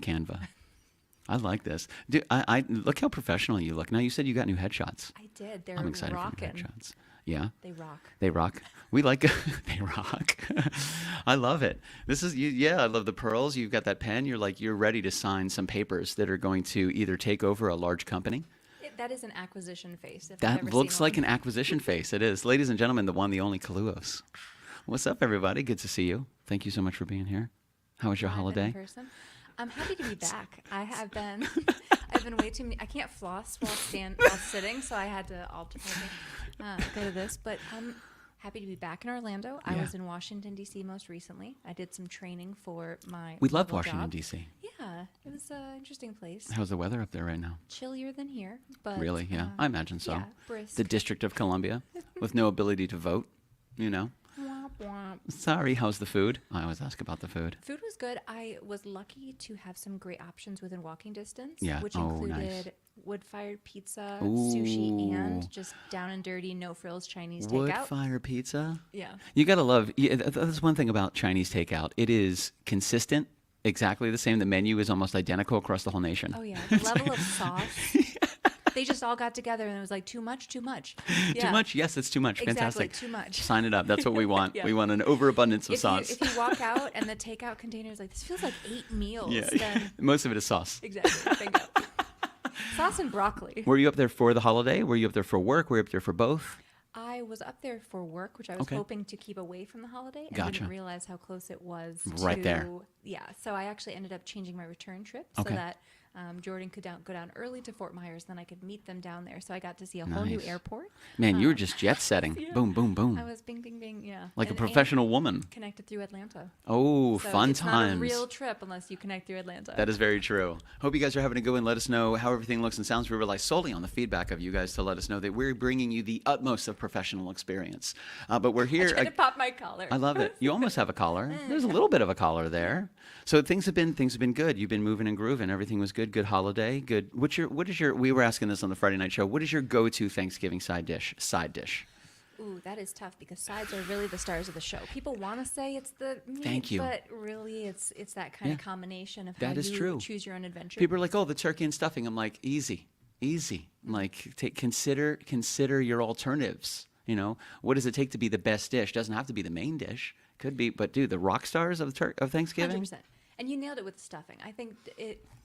on Canva. I like this. Dude, I look how professional you look. Now, you said you got new headshots. I did. They're I'm excited rocking. for new headshots. Yeah? They rock. They rock. We like they rock. I love it. This is I love the pearls. You've got that pen. You're ready to sign some papers that are going to either take over a large company. That is an acquisition face. That looks like an acquisition face. It is. Ladies and gentlemen, the one, the only KALUOHS. What's up, everybody? Good to see you. Thank you so much for being here. How was your holiday? In person. I'm happy to be back. I have been. I've been way too many. I can't floss while sitting, so I had to alternately go to this. But I'm happy to be back in Orlando. I was in Washington, D.C. most recently. I did some training for my We love local Washington, job. D.C. Yeah, it was an interesting place. How's the weather up there right now? Chillier than here, but Really? Yeah, I imagine so. Yeah, brisk. The District of Columbia with no ability to vote, Womp womp. Sorry, how's the food? I always ask about the food. Food was good. I was lucky to have some great options within walking distance, Yeah. which Oh, included nice. wood-fired pizza, Ooh. sushi, and just down and dirty, no-frills Chinese Wood takeout. fire pizza? Yeah. You gotta love, that's one thing about Chinese takeout. It is consistent, exactly the same. The menu is almost identical across the whole nation. Oh, yeah. The level of sauce. They just all got together and it was like, too much? Yeah. Too much? Yes, it's too much. Exactly, Fantastic. too much. Sign it up. That's what we want. Yeah. We want an overabundance of sauce. If you walk out and the takeout container is like, this feels like 8 meals, Yeah. then Most of it is sauce. exactly. Bingo. Sauce and broccoli. Were you up there for the holiday? Were you up there for work? Were you up there for both? I was up there for work, which I was Okay. hoping to keep away from the holiday, and Gotcha. didn't realize how close it was. Right there. Yeah, so I actually ended up changing my return trip Okay. so that Jordan could go down early to Fort Myers, then I could meet them down there. So I got to see a whole new Nice. airport. Man, you were just jet setting. Yeah. Boom, boom, boom. I was bing, bing, bing, yeah. Like a And professional woman. connected through Atlanta. Oh, So fun it's times. not a real trip unless you connect through Atlanta. That is very true. Hope you guys are having a good one. Let us know how everything looks and sounds. We rely solely on the feedback of you guys to let us know that we're bringing you the utmost of professional experience. But we're here. Trying to pop my collar. I love it. You almost have a collar. There's a little bit of a collar there. So things have been good. You've been moving and grooving. Everything was good. Good holiday. Good. We were asking this on the Friday night show. What is your go-to Thanksgiving side dish? Ooh, that is tough because sides are really the stars of the show. People want to say it's the meat, Thank you. but really it's that kind of combination of how That is you true. choose your own adventure. People are like, "Oh, the turkey and stuffing." I'm like, "Easy. I'm like, consider your alternatives. You know, what does it take to be the best dish? Doesn't have to be the main dish. Could be, but dude, the rock stars of Thanksgiving. 100%. And you nailed it with the stuffing. I think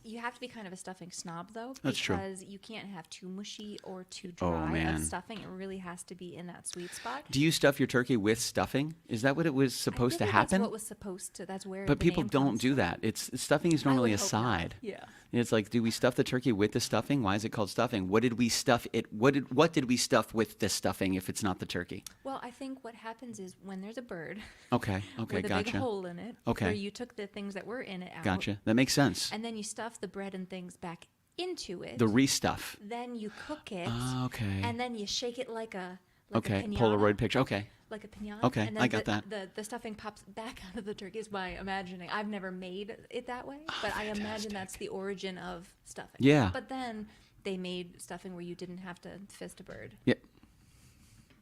you have to be kind of a stuffing snob, though, That's true. because you can't have too mushy or too Oh, dry man. of stuffing. It really has to be in that sweet spot. Do you stuff your turkey with stuffing? Is that what it was supposed to I figure happen? That's what was supposed to. That's where. But the people name don't comes do from. that. Stuffing is I normally would a hope not. side. Yeah. It's like, do we stuff the turkey with the stuffing? Why is it called stuffing? What did we stuff it? What did we stuff with the stuffing if it's not the turkey? Well, I think what happens is when there's a bird Okay, with a big gotcha. hole in it, Okay. where you took the things that were in it out, Gotcha. That makes sense. and then you stuff the bread and things back into it. The restuff. Then you cook it. Okay. And then you shake it like a Okay, pinata, Polaroid picture. Okay. like a pinata. Okay, and then I got that. The stuffing pops back out of the turkey is my imagining. I've never made it that way, but I imagine that's the origin of stuffing. Yeah. But then they made stuffing where you didn't have to fist a bird. Yeah.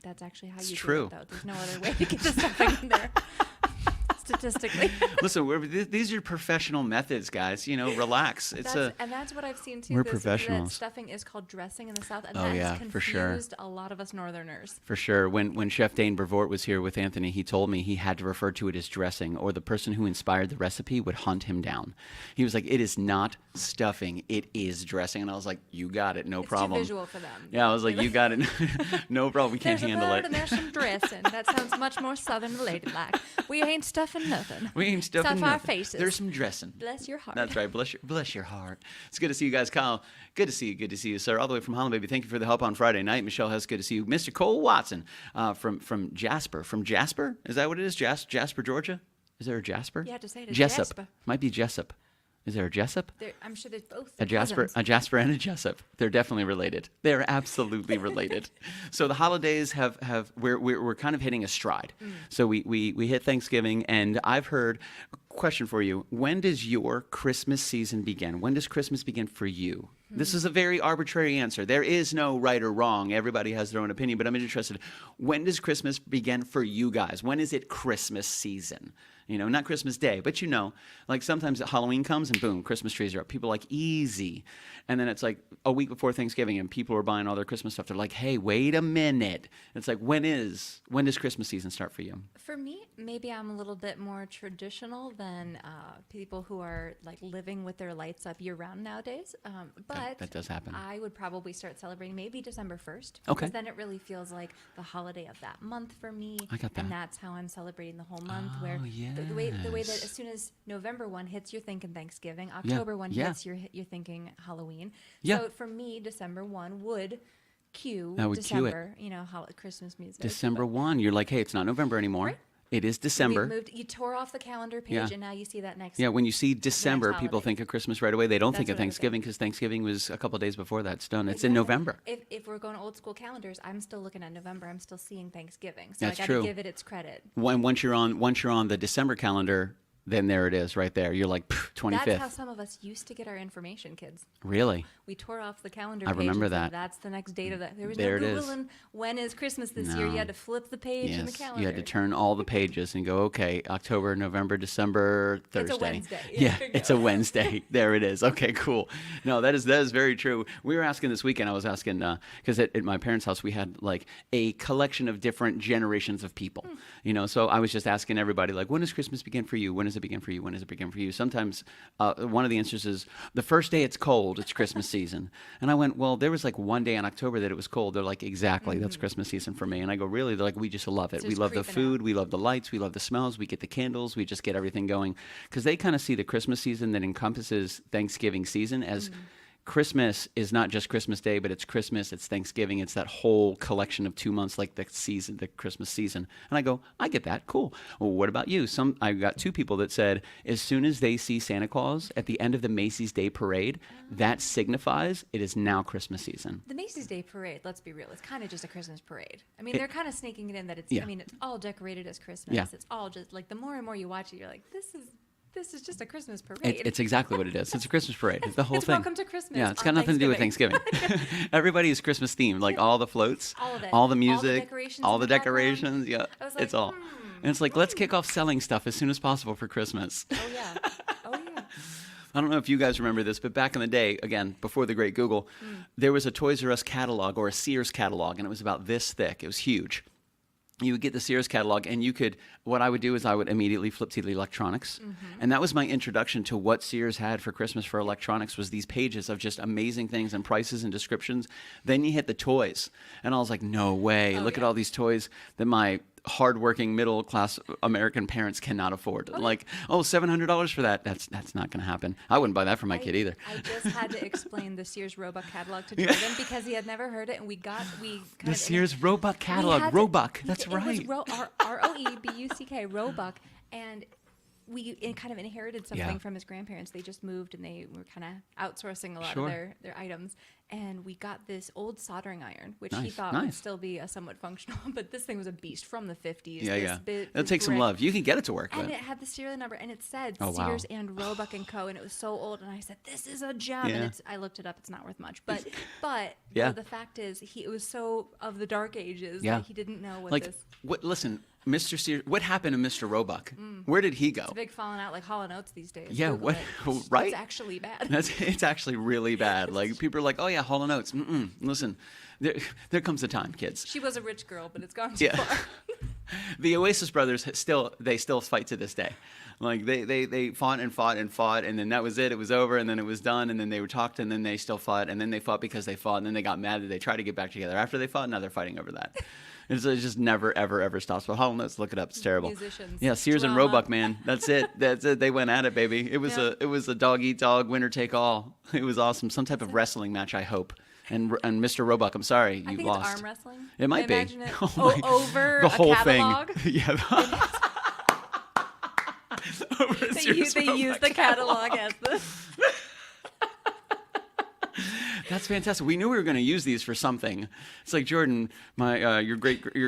That's actually how It's you true. do it, though. There's no other way to get the stuffing in there. Statistically. Listen, these are professional methods, guys. You know, relax. And that's what I've seen too. We're That professionals. stuffing is called dressing in the South, and Oh, that yeah, has for sure. confused a lot of us Northerners. For sure. When Chef Dane Brevoort was here with Anthony, he told me he had to refer to it as dressing, or the person who inspired the recipe would hunt him down. He was like, "It is not stuffing, it is dressing." And I was like, "You got it, no It's problem." too visual for them. Yeah, I was like, "You got it, no problem. We can't There's handle a bird it." and there's some dressing. That sounds much more Southern ladylike. We ain't stuffing nothing. We ain't stuffing Stuff our nothing. faces. There's some dressing. Bless your heart. That's right. Bless your heart. It's good to see you guys, Kyle. Good to see you. Good to see you, sir. All the way from Holland, baby. Thank you for the help on Friday night. Michelle Hess, good to see you. Mr. Cole Watson from Jasper. From Jasper? Is that what it is? Jasper, Georgia? Is there a Jasper? You have to say it as Jessup. Jasper. Might be Jessup. Is there a Jessup? I'm sure there's both. A Jasper, cousins. a Jasper and a Jessup. They're definitely related. They're absolutely related. So the holidays we're kind of hitting a stride. So we hit Thanksgiving, and I've heard. Question for you: when does your Christmas season begin? When does Christmas begin for you? This is a very arbitrary answer. There is no right or wrong. Everybody has their own opinion, but I'm interested. When does Christmas begin for you guys? When is it Christmas season? not Christmas Day, but like sometimes Halloween comes and boom, Christmas trees are up. People are like, easy. And then it's like a week before Thanksgiving and people are buying all their Christmas stuff. They're like, hey, wait a minute. It's like, when does Christmas season start for you? For me, maybe I'm a little bit more traditional than people who are like living with their lights up year round nowadays. But that does happen. I would probably start celebrating maybe December 1st. Okay. Because then it really feels like the holiday of that month for me. I got that. And that's how I'm celebrating the whole month. Oh, where the way that yes. as soon as November 1 hits, you're thinking Thanksgiving. October 1 hits, you're thinking Halloween. Yeah. So for me, December 1 would cue That would cue it. December, Christmas music. December 1, you're like, hey, it's not November anymore. Right. It is December. You tore off the calendar page, Yeah. and now you see that next. Yeah, when you see December, holiday. people think of Christmas right away. They don't That's think of what I was Thanksgiving because Thanksgiving was a couple days before that. It's done. It's in November. If we're going old school calendars, I'm still looking at November. I'm still seeing Thanksgiving, so That's I got true. to give it its credit. Once you're on the December calendar, then there it is right there. You're like 25th. That's how some of us used to get our information, kids. Really? We tore off the calendar I page. remember and said, that. That's the next date of that. There was There no it is. Googling when is Christmas this year. No. You had to flip the page in the Yes. calendar. You had to turn all the pages and go, okay, October, November, December, Thursday. It's a Wednesday. Yeah, Figure it's it a out. Wednesday. There it is. Okay, cool. No, that is very true. We were asking this weekend, I was asking, because at my parents' house, we had like a collection of different generations of people. So I was just asking everybody, like, when does Christmas begin for you? When does it begin for you? When does it begin for you? Sometimes one of the answers is, the first day it's cold, it's Christmas season. And I went, well, there was like one day in October that it was cold. They're like, exactly, that's Christmas season for me. And I go, really? They're like, we just love it. So We it's love the creeping food. We love the lights. We love the smells. We get the candles. We just get everything going. Because they kind of see the Christmas season that encompasses Thanksgiving season as Christmas is not just Christmas Day, but it's Christmas, it's Thanksgiving, it's that whole collection of 2 months, like the season, the Christmas season. And I go, I get that, cool. Well, what about you? I got 2 people that said as soon as they see Santa Claus at the end of the Macy's Day Parade, that signifies it is now Christmas season. The Macy's Day Parade, let's be real, it's kind of just a Christmas parade. I mean, they're kind of sneaking it in that it's, Yeah. it's all decorated as Christmas. Yeah. It's all just, like, the more and more you watch it, you're like, this is just a Christmas parade. It's exactly what it is. It's a Christmas parade. It's the whole It's thing. Welcome to Christmas Yeah, it's on got nothing to do with Thanksgiving. Everybody is Christmas themed, like all the floats, All of it. all All the the music, decorations all in the the background. decorations. Yeah, I was like, it's all. And it's like, let's kick off selling stuff as soon as possible for Christmas. Oh, yeah. Oh, yeah. I don't know if you guys remember this, but back in the day, again, before the great Google, there was a Toys R Us catalog or a Sears catalog, and it was about this thick. It was huge. You would get the Sears catalog, and what I would do is I would immediately flip to the electronics. And that was my introduction to what Sears had for Christmas for electronics, was these pages of just amazing things and prices and descriptions. Then you hit the toys, and I was like, no way. Look at all these toys that my hardworking middle-class American parents cannot afford. Like, $700 for that. That's not going to happen. I wouldn't buy that for my kid either. I just had to explain the Sears Roebuck catalog to Jordan because he had never heard it, and we kind The of Sears Roebuck catalog. Roebuck. That's right. It was Roebuck, Roebuck, and we kind of inherited something Yeah. from his grandparents. They just moved, and they were kind of outsourcing a lot Sure. of their items. And we got this old soldering iron, which he Nice, thought would nice. still be a somewhat functional, but this thing was a beast from the 50s. Yeah, this yeah. bit- It'll this take some brick. love. You can get it to work, And but it had the serial number, and it said Oh, wow. Sears and Roebuck and Co. And it was so old, and I said, "This is a gem." Yeah. And I looked it up; it's not worth much. But Yeah. the fact is, it was so of the dark ages Yeah. that he didn't know what like, this. listen, Mr. Sears, what happened to Mr. Roebuck? Where did he go? It's a big falling out, like Hall & Oates these days. Yeah, Google what- it. right? It's actually bad. It's actually really bad. Like, people are like, oh yeah, Hall & Oates. Listen, there comes a time, kids. She was a rich girl, but it's gone too Yeah. far. The Oasis brothers still fight to this day. Like they fought and fought and fought, and then that was it. It was over, and then it was done, and then they were talked, and then they still fought, and then they fought because they fought, and then they got mad that they tried to get back together after they fought. Now they're fighting over that. It just never, ever, ever stops. But Hall & Oates, look it up. It's terrible. Musicians. Yeah, Sears and Drama. Roebuck, man. That's it. That's it. They went at it, baby. It was a dog eat dog, winner take all. It was awesome. Some type of wrestling match, I hope. And Mr. Roebuck, I'm sorry, you I think lost. it's arm wrestling. It might be. Imagine it Oh my- over the a whole catalog. thing. Yeah. Over a They Sears use Roebuck the catalog as the. That's fantastic. We knew we were going to use these for something. It's like, Jordan, your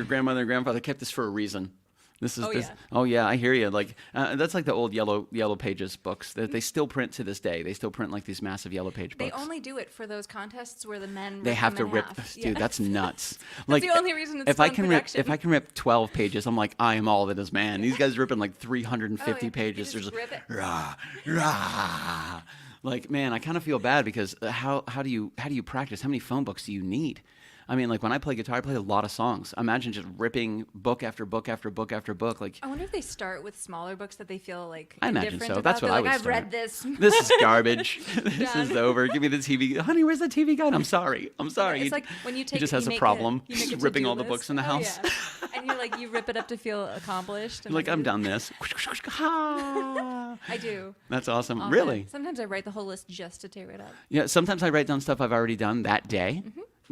grandmother and grandfather kept this for a reason. This is Oh, this. yeah. Oh yeah, I hear you. Like that's like the old yellow pages books that they still print to this day. They still print like these massive yellow page They books. only do it for those contests where the men They rip have to them in rip, half. dude. Yeah. That's nuts. That's the only reason it's if I still in can rip, production. if I can rip 12 pages, I'm like, I am all that is man. These guys ripping like 350 Oh, yeah. pages. You just There's rip it. rah, rah. Like, man, I kind of feel bad because how do you practice? How many phone books do you need? I mean, like when I play guitar, I play a lot of songs. Imagine just ripping book after book after book after book. Like, I wonder if they start with smaller books that they feel like I imagine indifferent so. about. That's what They're I like, would I've start. read this. This is garbage. This is Done. over. Give me the TV. Honey, where's the TV guide? I'm sorry. I'm sorry. It's like when you take. He just you has a make problem. you make Just a ripping to-do all the list. books in the Oh, house. yeah. And you're like, you rip it up to feel accomplished. And Like, then I'm you- done this. I do. That's awesome. All Really? that. Sometimes I write the whole list just to tear it up. Yeah, sometimes I write down stuff I've already done that day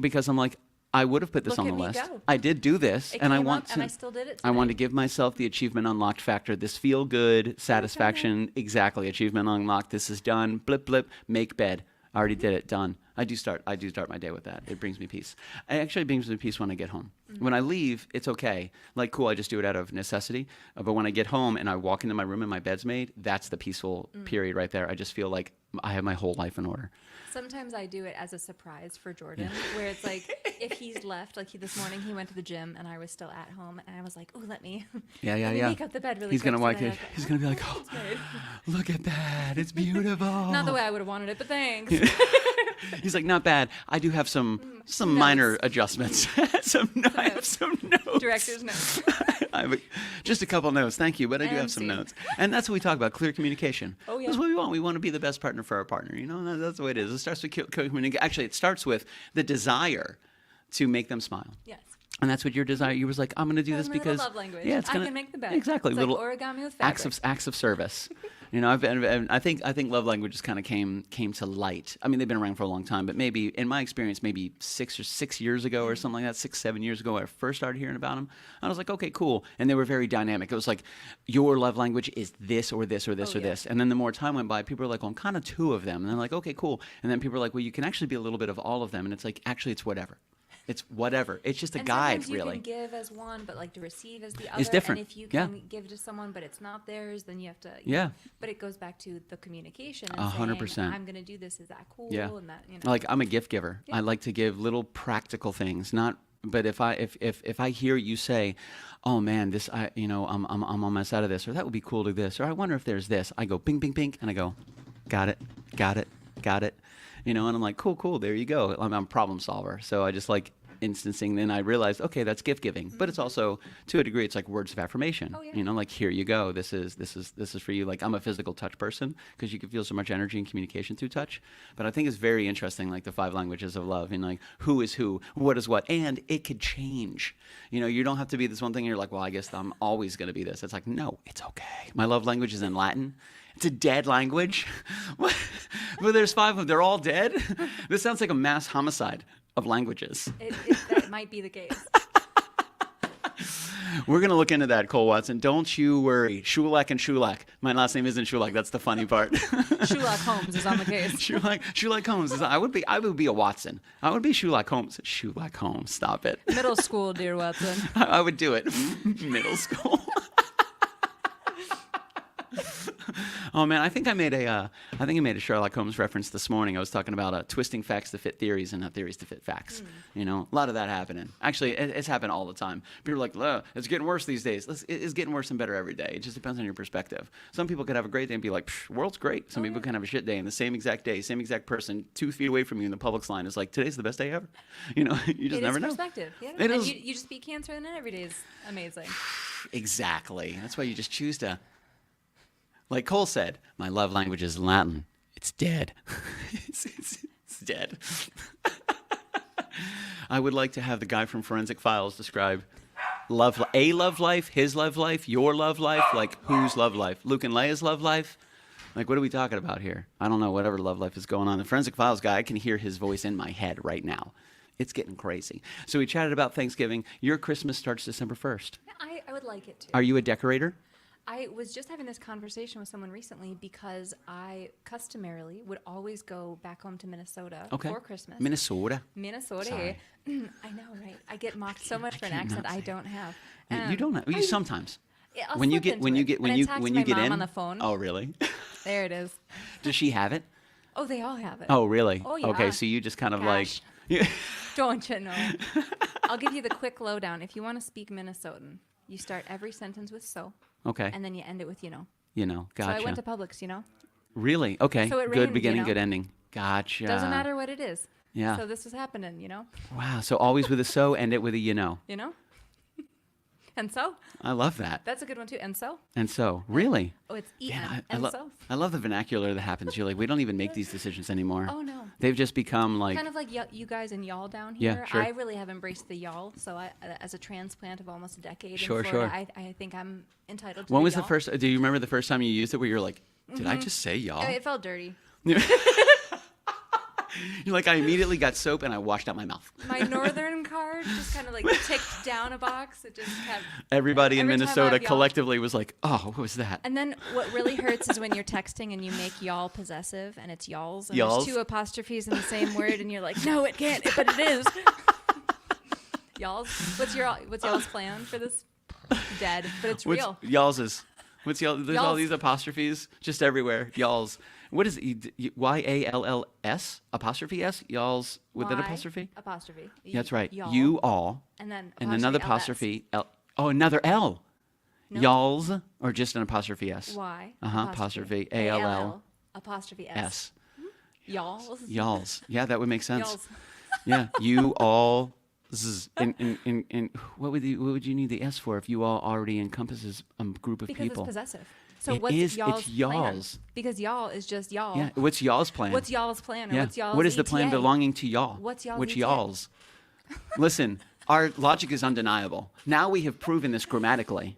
because I'm like, I would have put this Look on the at me list. go. I did do this, It and I came want up, to. and I still did it I want to today. give myself the achievement unlocked factor. This feel good satisfaction. Exactly, achievement unlocked. This is done. Blip blip. Make bed. I already did it. Done. I do start my day with that. It brings me peace. It actually brings me peace when I get home. When I leave, it's okay. Like, cool, I just do it out of necessity. But when I get home and I walk into my room and my bed's made, that's the peaceful period right there. I just feel like I have my whole life in order. Sometimes I do it as a surprise for Jordan, where it's like if he's left, like this morning he went to the gym and I was still at home, and I was like, "Oh, let me Yeah. make up the bed really He's quick." gonna so like then it. He's gonna be like, "Oh, "It's made." look at that! It's beautiful." Not the way I would have wanted it, but thanks. He's like, not bad. I do have some minor adjustments. I have some notes. Director's notes. I have just a couple notes. Thank you, but I do have And some scene. notes. And that's what we talk about, clear communication. Oh, yeah. That's what we want. We want to be the best partner for our partner. You know, and that's the way it is. It starts with clear communication. Actually, it starts with the desire to make them smile. Yes. And that's what your desire. You was like, I'm going to do this That's my little because love language. yeah, it's I gonna can make the bed. exactly It's little like origami with acts of service. You know, I think love languages kind of came to light. I mean, they've been around for a long time, but maybe in my experience, maybe 6 years ago or something like that, 6-7 years ago, when I first started hearing about them, I was like, okay, cool. And they were very dynamic. It was like, your love language is this or this or this Oh, or yeah. this. And then the more time went by, people were like, well, I'm kind of 2 of them. And they're like, okay, cool. And then people are like, well, you can actually be a little bit of all of them. And it's like, actually, it's whatever. It's whatever. It's just a And guide, sometimes you really. can give as one, but like to receive as the other. It's different. And if you Yeah. can give to someone, but it's not theirs, then you have to. Yeah. But it goes back to the communication. And 100%. saying, I'm going to do this. Is that cool? Yeah. And that, you know. Like, I'm a gift giver. Yeah. I like to give little practical things, not. But if I hear you say, "Oh man, this I'm on my side of this," or "That would be cool to this," or "I wonder if there's this," I go bing bing bing, and I go, "Got it, got it, got it," and I'm like, "Cool, there you go." I'm a problem solver, so I just like instancing. Then I realized, okay, that's gift giving, but it's also to a degree, it's like words of affirmation. Oh, yeah. Like, here you go. This is for you. Like, I'm a physical touch person because you can feel so much energy and communication through touch. But I think it's very interesting, like the 5 languages of love, and like who is who, what is what, and it could change. You don't have to be this one thing. And you're like, well, I guess I'm always going to be this. It's like, no, it's okay. My love language is in Latin. It's a dead language. But there's 5 of them. They're all dead. This sounds like a mass homicide of languages. That might be the case. We're going to look into that, Cole Watson. Don't you worry. Shoulak and Shoulak. My last name isn't Shoulak. That's the funny part. Shoulak Holmes is on the case. Shoulak Holmes. I would be a Watson. I would be Shoulak Holmes. Shoulak Holmes. Stop it. Middle school, dear Watson. I would do it. Middle school. Oh man, I think I made a Sherlock Holmes reference this morning. I was talking about twisting facts to fit theories and not theories to fit facts. A lot of that happening. Actually, it's happened all the time. People are like, it's getting worse these days. It's getting worse and better every day. It just depends on your perspective. Some people could have a great day and be like, world's great. Some people can have a shit day, and the same exact day, same exact person 2 feet away from you in the Publix line is like, today's the best day ever. You just never know. Perspective. Yeah. It and is. You just beat cancer, and then every day is amazing. Exactly. That's why you just choose to. Like Cole said, my love language is Latin. It's dead. it's dead. I would like to have the guy from Forensic Files describe love life, his love life, your love life, like whose love life? Luke and Leia's love life? Like, what are we talking about here? I don't know, whatever love life is going on. The Forensic Files guy, I can hear his voice in my head right now. It's getting crazy. So we chatted about Thanksgiving. Your Christmas starts December 1st. I would like it to. Are you a decorator? I was just having this conversation with someone recently because I customarily would always go back home to Minnesota for Christmas. Minnesota. Sorry. I know, right? I get mocked so much for an can't accent not I say don't have. You don't have. You sometimes. Yeah, I'll when you slip get into when you it, get but when I you talked when to you my get mom in. on the phone. Oh, really? There it is. Does she have it? Oh, they all have it. Oh, really? Oh, yeah. Okay, so you just kind of Gosh. like. Don't you know? I'll give you the quick lowdown. If you want to speak Minnesotan, you start every sentence with so, Okay. and then you end it with you know. You know, gotcha. So I went to Publix, you know. Really? Okay. So it Good rained, beginning, you know. good ending. Gotcha. Doesn't matter what it is. Yeah. So this was happening, you know. Wow. So always with a so, end it with a you know. You know. And so I love that. that's a good one too. And so And so, really? oh, it's Man, en. I And love so I love the vernacular that happens. You're like, we don't even make these decisions anymore. oh no. They've just become like. Kind of like you guys and y'all down Yeah, here. sure. I really have embraced the y'all. So I, as a transplant of almost a decade Sure, in Florida, sure. I think I'm entitled to When the was the y'all. first? Do you remember the first time you used it where you're like, did I just say y'all? It felt dirty. You're like, I immediately got soap and I washed out my mouth. My northern card just kind of like ticked down a box. It just kept. Everybody in Every time I Minnesota have y'all- collectively was like, oh, what was that? And then what really hurts is when you're texting and you make y'all possessive and it's y'alls and Y'alls? there's two apostrophes in the same word and you're like, no, it can't, but it is. Y'alls. What's y'all's plan for this? Dead, but it's What's real. y'all's is? What's y'all? There's all Y'all's. these apostrophes just everywhere. Y'all's. What is it? YALLS apostrophe S? Y'all's with an Y apostrophe? Apostrophe. That's right. Y'all. You all. And then And another LS. apostrophe L. Oh, another L. No. Y'all's or just an apostrophe S? Y. Apostrophe ALL Apostrophe S. S. Y'alls. Y'all's. Yeah, that would make sense. Y'alls. Yeah, you all. And what would you need the S for if you all already encompasses a group of Because people? it's possessive. So It what's is, it's y'all's y'all's. plan? Because y'all is just y'all. Yeah, what's y'all's plan? What's y'all's plan? Or Yeah. what's y'all's What is the plan ETA? belonging to y'all? What's y'all's Which ETA? y'all's? Listen, our logic is undeniable. Now we have proven this grammatically.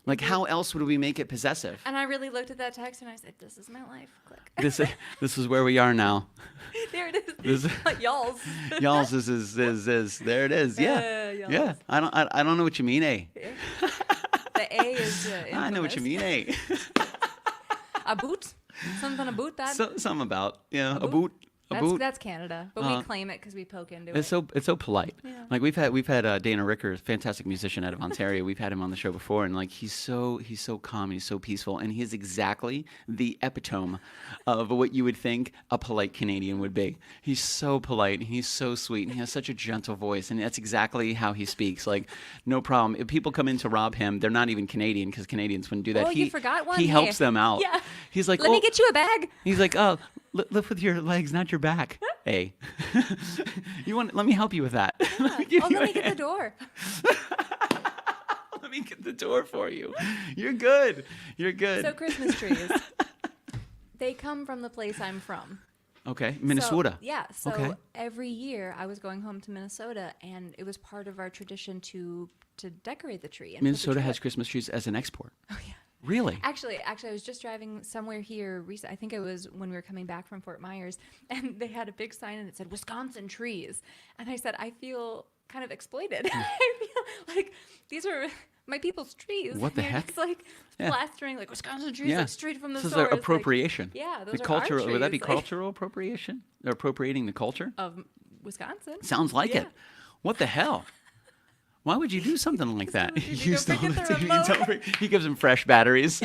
Like, how else would we make it possessive? And I really looked at that text and I said, "This is my life." Click. This is where we are now. There it is. This, Y'all's. y'all's is there it is. Yeah, y'all's. yeah. I don't know what you mean, eh? The A is. I know what you mean, eh? A boot. Something about that. Something about a boot? boot. A boot. That's Canada, but we claim it because we poke into It's it. so polite. Yeah. Like we've had Dana Ricker, fantastic musician out of Ontario. We've had him on the show before, and like he's so calm, he's so peaceful, and he's exactly the epitome of what you would think a polite Canadian would be. He's so polite, and he's so sweet, and he has such a gentle voice, and that's exactly how he speaks. Like no problem. If people come in to rob him, they're not even Canadian because Canadians wouldn't do that. Oh, you forgot one? He Hey. helps them out. Yeah. He's like, Let me get you a bag. He's like, oh, lift with your legs, not your back. Hey, let me help you with that. Let me give Oh, you let a me get the hand. door. Let me get the door for you. You're good. You're good. So Christmas trees, they come from the place I'm from. Okay, Minnesota. So, yeah. So Okay. every year I was going home to Minnesota, and it was part of our tradition to decorate the tree. And put the Minnesota tree has up. Christmas trees as an export. Oh yeah. Really? Actually, I was just driving somewhere here recently. I think it was when we were coming back from Fort Myers, and they had a big sign and it said Wisconsin trees. And I said, I feel kind of exploited. I feel like these are my people's trees. What the And you're heck? just like Yeah. plastering like Wisconsin trees Yeah. like straight from the This is store. their appropriation. yeah, those The are cultural. our Would that be trees, like, cultural appropriation? They're appropriating the culture. of Wisconsin? Sounds like Yeah. it. What the hell? Why would you do something like that? Did you You go stole forget the it. You remote? don't bring- He gives him fresh batteries.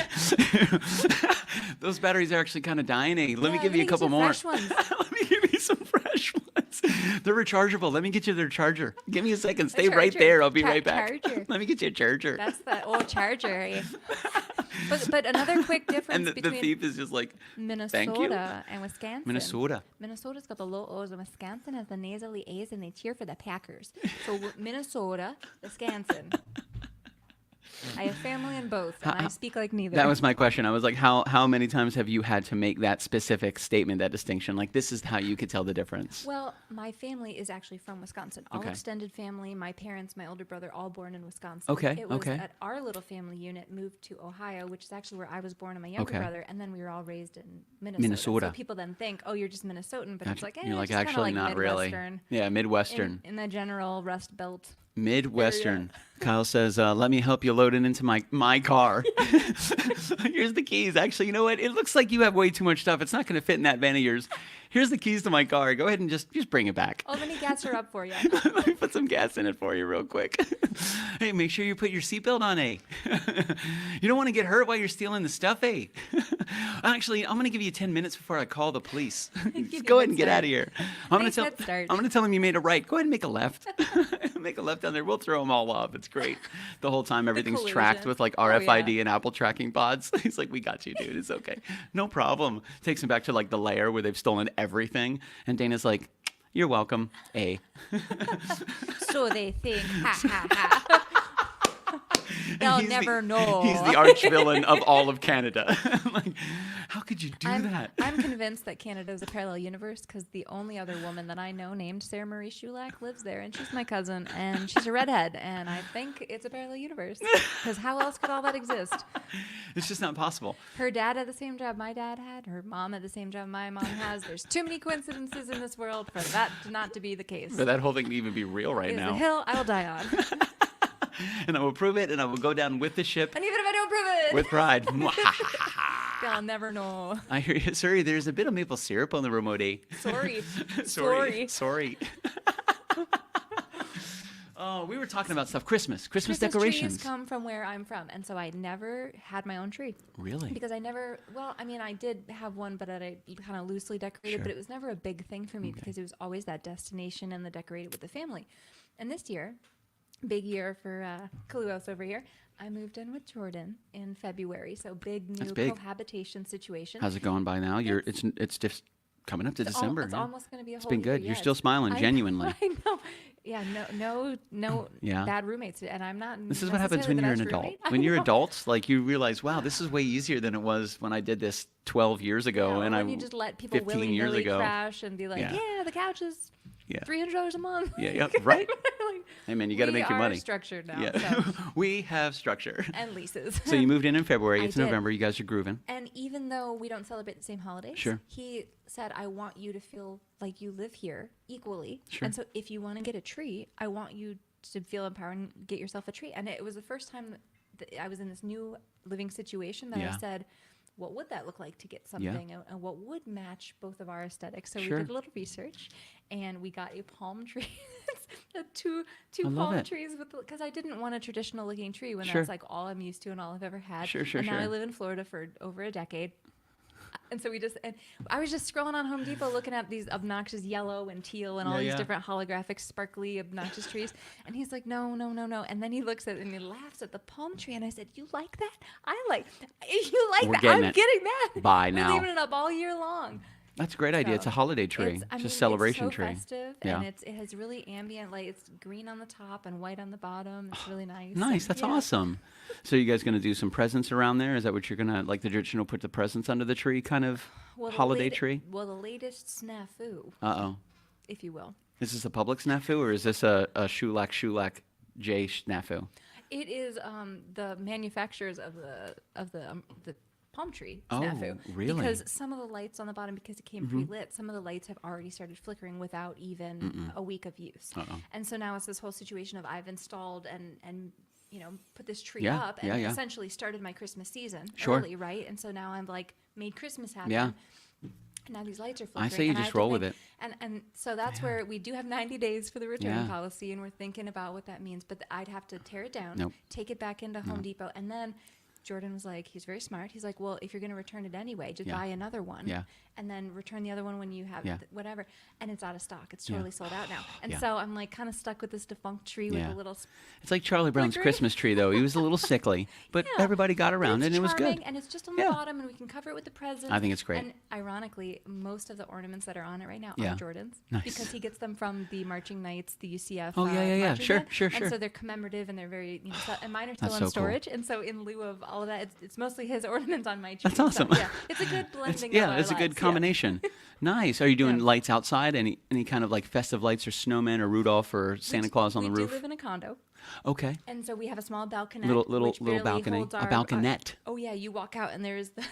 Those batteries are actually kind of dying. Hey, let me Yeah, give you a get couple more. fresh ones. Let me give you some fresh ones. They're rechargeable. Let me get you their charger. Give me a second. Stay right charger. there. I'll be right back. Charger. Let me get you a charger. That's the old charger. Eh? But another quick difference And the between thief is just like, thank you. Minnesota and Wisconsin. Minnesota. Minnesota's got the low O's and Wisconsin has the nasally A's and they cheer for the Packers. So Minnesota, Wisconsin. I have family in both and I speak like neither. That was my question. I was like, how many times have you had to make that specific statement, that distinction? Like, this is how you could tell the difference. Well, my family is actually from Wisconsin. All Okay. extended family, my parents, my older brother, all born in Wisconsin. Okay, It was okay. at our little family unit moved to Ohio, which is actually where I was born and my younger Okay. brother, and then we were all raised in Minnesota. Minnesota. So people then think, oh, you're just Minnesotan, but it's Gotcha. like, You're like, just kinda actually, like not really. Midwestern. Yeah, Midwestern. In the general Rust Belt. Midwestern. Kyle says, let me help you load it into my car. Here's the keys. Actually, you know what? It looks like you have way too much stuff. It's not going to fit in that van of yours. Here's the keys to my car. Go ahead and just bring it back. Oh, let me gas her up for you. Let me put some gas in it for you real quick. Hey, make sure you put your seatbelt on, eh? You don't want to get hurt while you're stealing the stuff, eh? Actually, I'm going to give you 10 minutes before I call the police. Just go ahead and get out of here. I'm going to tell them you made a right. Go ahead and make a left. Make a left down there. We'll throw them all off. It's great. The whole time everything's tracked with like RFID and Apple tracking pods. He's like, we got you, dude. It's okay. No problem. Takes him back to like the lair where they've stolen everything. And Dana's like, you're welcome, eh? So they think, ha, ha, ha. They'll never know. He's the arch villain of all of Canada. Like, how could you do that? I'm convinced that Canada is a parallel universe because the only other woman that I know named Sarah Marie Shoulak lives there, and she's my cousin, and she's a redhead, and I think it's a parallel universe because how else could all that exist? It's just not possible. Her dad had the same job my dad had. Her mom had the same job my mom has. There's too many coincidences in this world for that not to be the case. For that whole thing to even be real right now. It's a hill I will die on. And I will prove it, and I will go down with the ship. And even if I don't prove it. With pride. They'll never know. I hear you. Sorry, there's a bit of maple syrup on the remote, eh? Sorry. Oh, we were talking about stuff. Christmas decorations. Trees come from where I'm from, and so I never had my own tree. Really? Because I never, well, I mean, I did have one, but I kind of loosely decorated, but it was never a big thing for me because it was always that destination and the decorated with the family. And this year, big year for KALUOHS over here, I moved in with Jordan in February, so big new cohabitation situation. How's it going by now? It's just coming up to December. It's almost going to be a whole It's been good. year. You're still smiling, genuinely. I know. Yeah, no bad roommates, and I'm not. This is what happens when you're an adult. When you're adults, like you realize, wow, this is way easier than it was when I did this 12 years ago, and you just let people 15 years ago crash and be like, yeah the couch is $300 a month. Yeah, right. Hey man, you got to make your money. We are structured now. Yeah. So. We have structure. And leases. So you moved in February. It's November. You guys are grooving. And even though we don't celebrate the same holidays, he said, I want you to feel like you live here equally. Sure. And so if you want to get a tree, I want you to feel empowered and get yourself a tree. And it was the first time that I was in this new living situation that I said, what would that look like to get something and what would match both of our aesthetics? So we did a little research and we got a palm tree. two palm trees because I didn't want a traditional looking tree when that's like all I'm used to and all I've ever had. And now I live in Florida for over a decade. And so I was just scrolling on Home Depot looking at these obnoxious yellow and teal and all these different holographic, sparkly, obnoxious trees. And he's like, no. And then he looks at it and he laughs at the palm tree. And I said, you like that? I'm getting that. Bye now. We're leaving it up all year long. That's a great idea. It's a holiday tree. It's a celebration tree. It's so festive, and it has really ambient light. It's green on the top and white on the bottom. It's really nice. Nice. That's awesome. So you guys going to do some presents around there? Is that what you're going to, like the traditional put the presents under the tree kind of holiday tree? Well, the latest snafu. If you will. Is this a public snafu or is this a Shoulak J snafu? It is the manufacturers of the palm tree snafu. Oh, really? Because some of the lights on the bottom, because it came pre-lit, some of the lights have already started flickering without even a week of use. And so now it's this whole situation of I've installed and put this tree up and essentially started my Christmas season early, right? And so now I'm like made Christmas happen. Yeah. Now these lights are flickering. I say you just roll with it. And so that's where we do have 90 days for the return policy, and we're thinking about what that means. But I'd have to tear it down, take it back into Home Depot, and then Jordan was like, he's very smart. He's like, well, if you're going to return it anyway, just buy another one. And then return the other one when you have whatever. And it's out of stock. It's totally sold out now. And so I'm like kind of stuck with this defunct tree with a little... It's like Charlie Brown's Christmas tree, though. He was a little sickly, but everybody got around and it was good. And it's just on the bottom, and we can cover it with the presents. I think it's great. And ironically, most of the ornents that are on it right now are Jordan's. Nice. Because he gets them from the marching knights, the UCF. Sure. And so they're commemorative and they're very... and mine are still in storage. Cool. And so in lieu of all of that, it's mostly his ornaments on my tree. That's awesome. So, it's a good blending of our it's a good lives. combination. Nice. Are you doing lights outside? Any kind of like festive lights or snowmen or Rudolph or Santa Claus on the roof? We do live in a condo. Okay. And so we have a small balcony. Little balcony. A balconette. You walk out and there's the...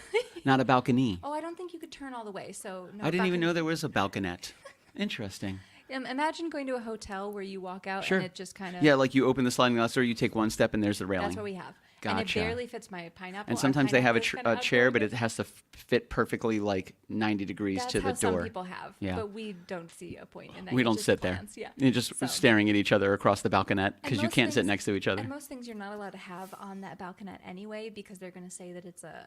Not a balcony. I don't think you could turn all the way. So no. I didn't even know there was a balconette. Interesting. Imagine going to a hotel where you walk out and it just kind of... Yeah, like you open the sliding glass door, you take one step and there's the railing. That's what we have. And it Gotcha. barely fits my pineapple. And Our sometimes they have a, pineapple is kinda chair, but outdoor. it has to fit perfectly like 90 degrees That's to the how some door. people have, Yeah. but we don't see a point in that. We You don't just sit there. glance, Yeah. You're just So- staring at each other across the balconette And because you most can't sit things- next to each other. And most things you're not allowed to have on that balconette anyway, because they're going to say that it's a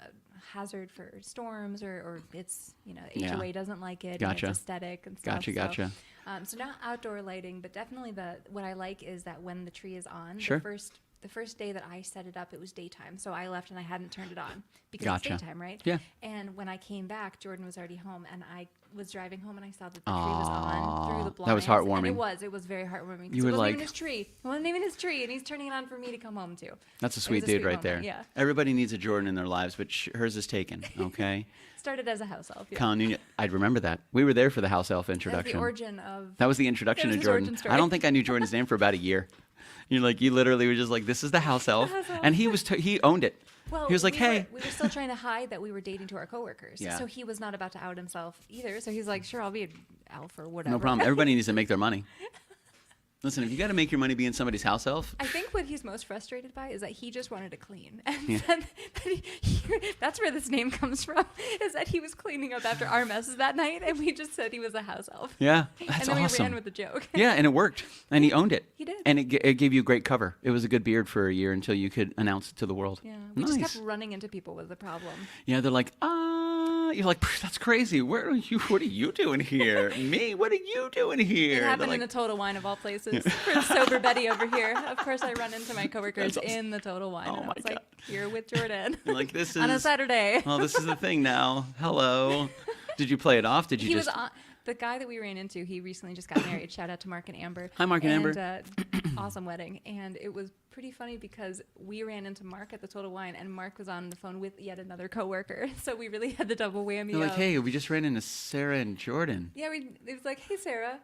hazard for storms, or it's, Yeah. HOA doesn't like it. Gotcha. And it's aesthetic and stuff. Gotcha. So not outdoor lighting, but definitely what I like is that when the tree is on, Sure. the first day that I set it up, it was daytime. So I left and I hadn't turned it on because Gotcha. it's daytime, right? Yeah. And when I came back, Jordan was already home, and I was driving home and I saw that the tree was on through the blinds. That was heartwarming. And it was very heartwarming. 'Cause You were it wasn't like- even his tree. It wasn't even his tree, and he's turning it on for me to come home to. That's a It sweet was a dude sweet right there. moment, yeah. Everybody needs a Jordan in their lives, but hers is taken. Okay. Started as a house elf. Yeah. Colin, I'd remember that. We were there for the house elf That's introduction. the origin of. That was the introduction That to was his Jordan. origin story. I don't think I knew Jordan's name for about a year. You literally were just like, this is the house elf. house elf. And he he owned it. Well, He was like, we hey. we were still trying to hide that we were dating to our coworkers. Yeah. So he was not about to out himself either. So he's like, sure, I'll be an elf or whatever. No problem. Everybody needs to make their money. Listen, if you got to make your money being somebody's house elf, I think what he's most frustrated by is that he just wanted to clean. And Yeah. that's where this name comes from, is that he was cleaning up after our messes that night, and we just said he was a house elf. yeah, And that's then we awesome. ran with the joke. Yeah, and it worked. And he owned it. He did. And it gave you great cover. It was a good beard for a year until you could announce it to the world. Yeah, we Nice. just kept running into people was the problem. Yeah, they're like, you're like, that's crazy. What are you doing here? Me? What are you doing here? It They're happened like, in the Total Wine of all places. For sober Betty over here. Of course, I run into my coworkers That's awesome. in the Total Wine. Oh and I my was like, God. here with Jordan. You're like, this on a is Saturday. well, this is the thing now. Hello. Did you play it off? Did you He just was on, the guy that we ran into. He recently just got married. Shout out to Mark and Amber. Hi, Mark and Amber. Awesome wedding. And it was pretty funny because we ran into Mark at the Total Wine, and Mark was on the phone with yet another coworker. So we really had the double whammy. You're like, of- hey, we just ran into Sarah and Jordan. Yeah, it was like, hey, Sarah.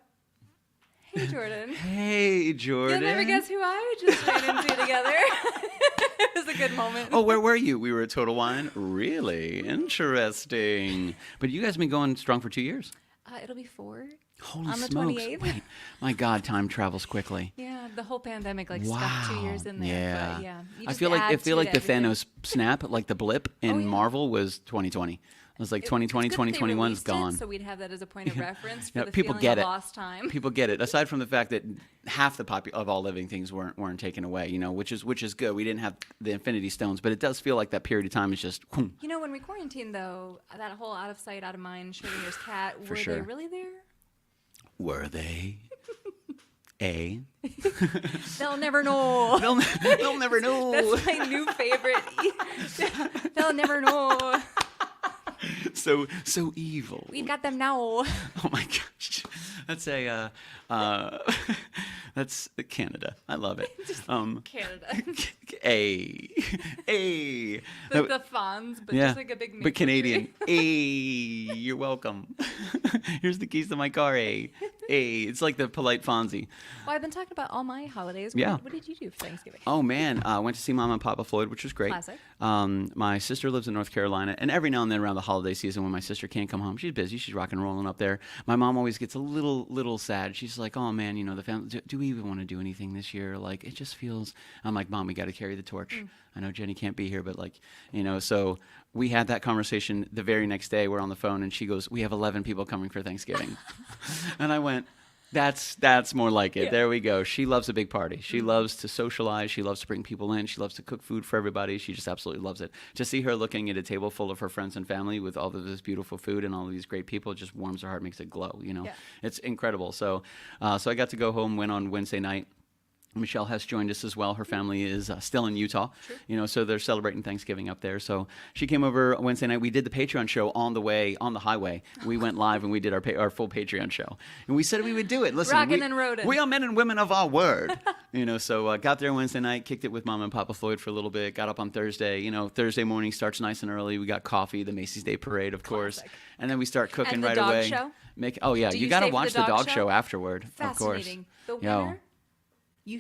Hey, Jordan. Hey, Jordan. You'll never guess who I just ran into together. It was a good moment. Oh, where were you? We were at Total Wine. Really interesting. But you guys have been going strong for 2 years. It'll be 4. Holy On the smokes! 28th. Wait, my God, time travels quickly. Yeah, the whole pandemic Wow. stuck 2 years in there. Yeah. But yeah, you I just feel like add I feel to like the everything. Thanos snap, like the blip in Oh, yeah. Marvel was 2020. It was like 2020, It's good that they 2021 is released it, gone. so we'd have that as a point of reference for Yeah, the people feeling get of it. lost time. People get it. Aside from the fact that half the of all living things weren't taken away, which is good. We didn't have the Infinity Stones, but it does feel like that period of time is just. Whoom. When we quarantined, though, that whole out of sight, out of mind, Schrodinger's cat, were sure. they really there? Were they? A. They'll never know. They'll never know. That's my new favorite. They'll never know. So evil. We've got them now. Oh my gosh, that's that's Canada. I love it. Canada. A. The Fonz, but Yeah, just like a big but maple Canadian. tree. You're welcome. Here's the keys to my car. It's like the polite Fonzie. Well, I've been talking about all my holidays. Yeah. What did you do for Thanksgiving? Oh man, I went to see Mama and Papa Floyd, which was great. Classic. My sister lives in North Carolina, and every now and then around the holiday season, when my sister can't come home, she's busy. She's rock and rolling up there. My mom always gets a little sad. She's like, "Oh man, the family. Do we even want to do anything this year? Like, it just feels." I'm like, "Mom, we got to carry the torch." I know Jenny can't be here, but so we had that conversation the very next day. We're on the phone, and she goes, "We have 11 people coming for Thanksgiving," and I went. That's more like it. Yeah. There we go. She loves a big party. She loves to socialize. She loves to bring people in. She loves to cook food for everybody. She just absolutely loves it. To see her looking at a table full of her friends and family with all of this beautiful food and all of these great people, it just warms her heart, makes it glow. Yeah. It's incredible. So I got to go home. Went on Wednesday night. Michelle has joined us as well. Her family is still in Utah, so they're celebrating Thanksgiving up there. So she came over Wednesday night. We did the Patreon show on the highway. We went live and we did our full Patreon show. And we said we would do it. Listen, Rockin' and rodin'. we are men and women of our word. So got there Wednesday night, kicked it with Mama and Papa Floyd for a little bit, got up on Thursday. Thursday morning starts nice and early. We got coffee, the Macy's Day Parade, of course. Classic. And then we start cooking And the right dog away. show? Oh, yeah. Do you you got to stay for watch the the dog dog show? show afterward, of course. Fascinating. The Yo. winner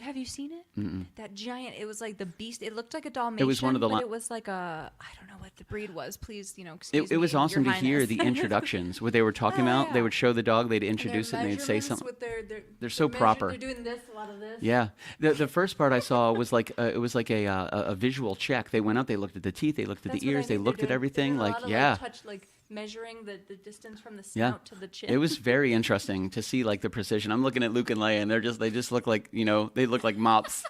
Have you seen it? That giant, it was like the beast. It looked like a Dalmatian. It was one of the but it was like I don't know what the breed was. Please, excuse me. It was awesome to Your hear Highness. the introductions, what they were talking about. yeah. They would show the dog, they'd And introduce it, their and they'd say measurements something. with They're so measure- proper. They're doing this, a lot of this. Yeah, the first part I saw was like it was like a visual check. They went out, they looked at the teeth, they looked at That's the what I ears, they think looked they're at doing. everything. They're doing Like a lot of, yeah, touch, like measuring the distance from the Yeah. snout to the chin. it was very interesting to see like the precision. I'm looking at Luke and Leia, and they just look like they look like mops.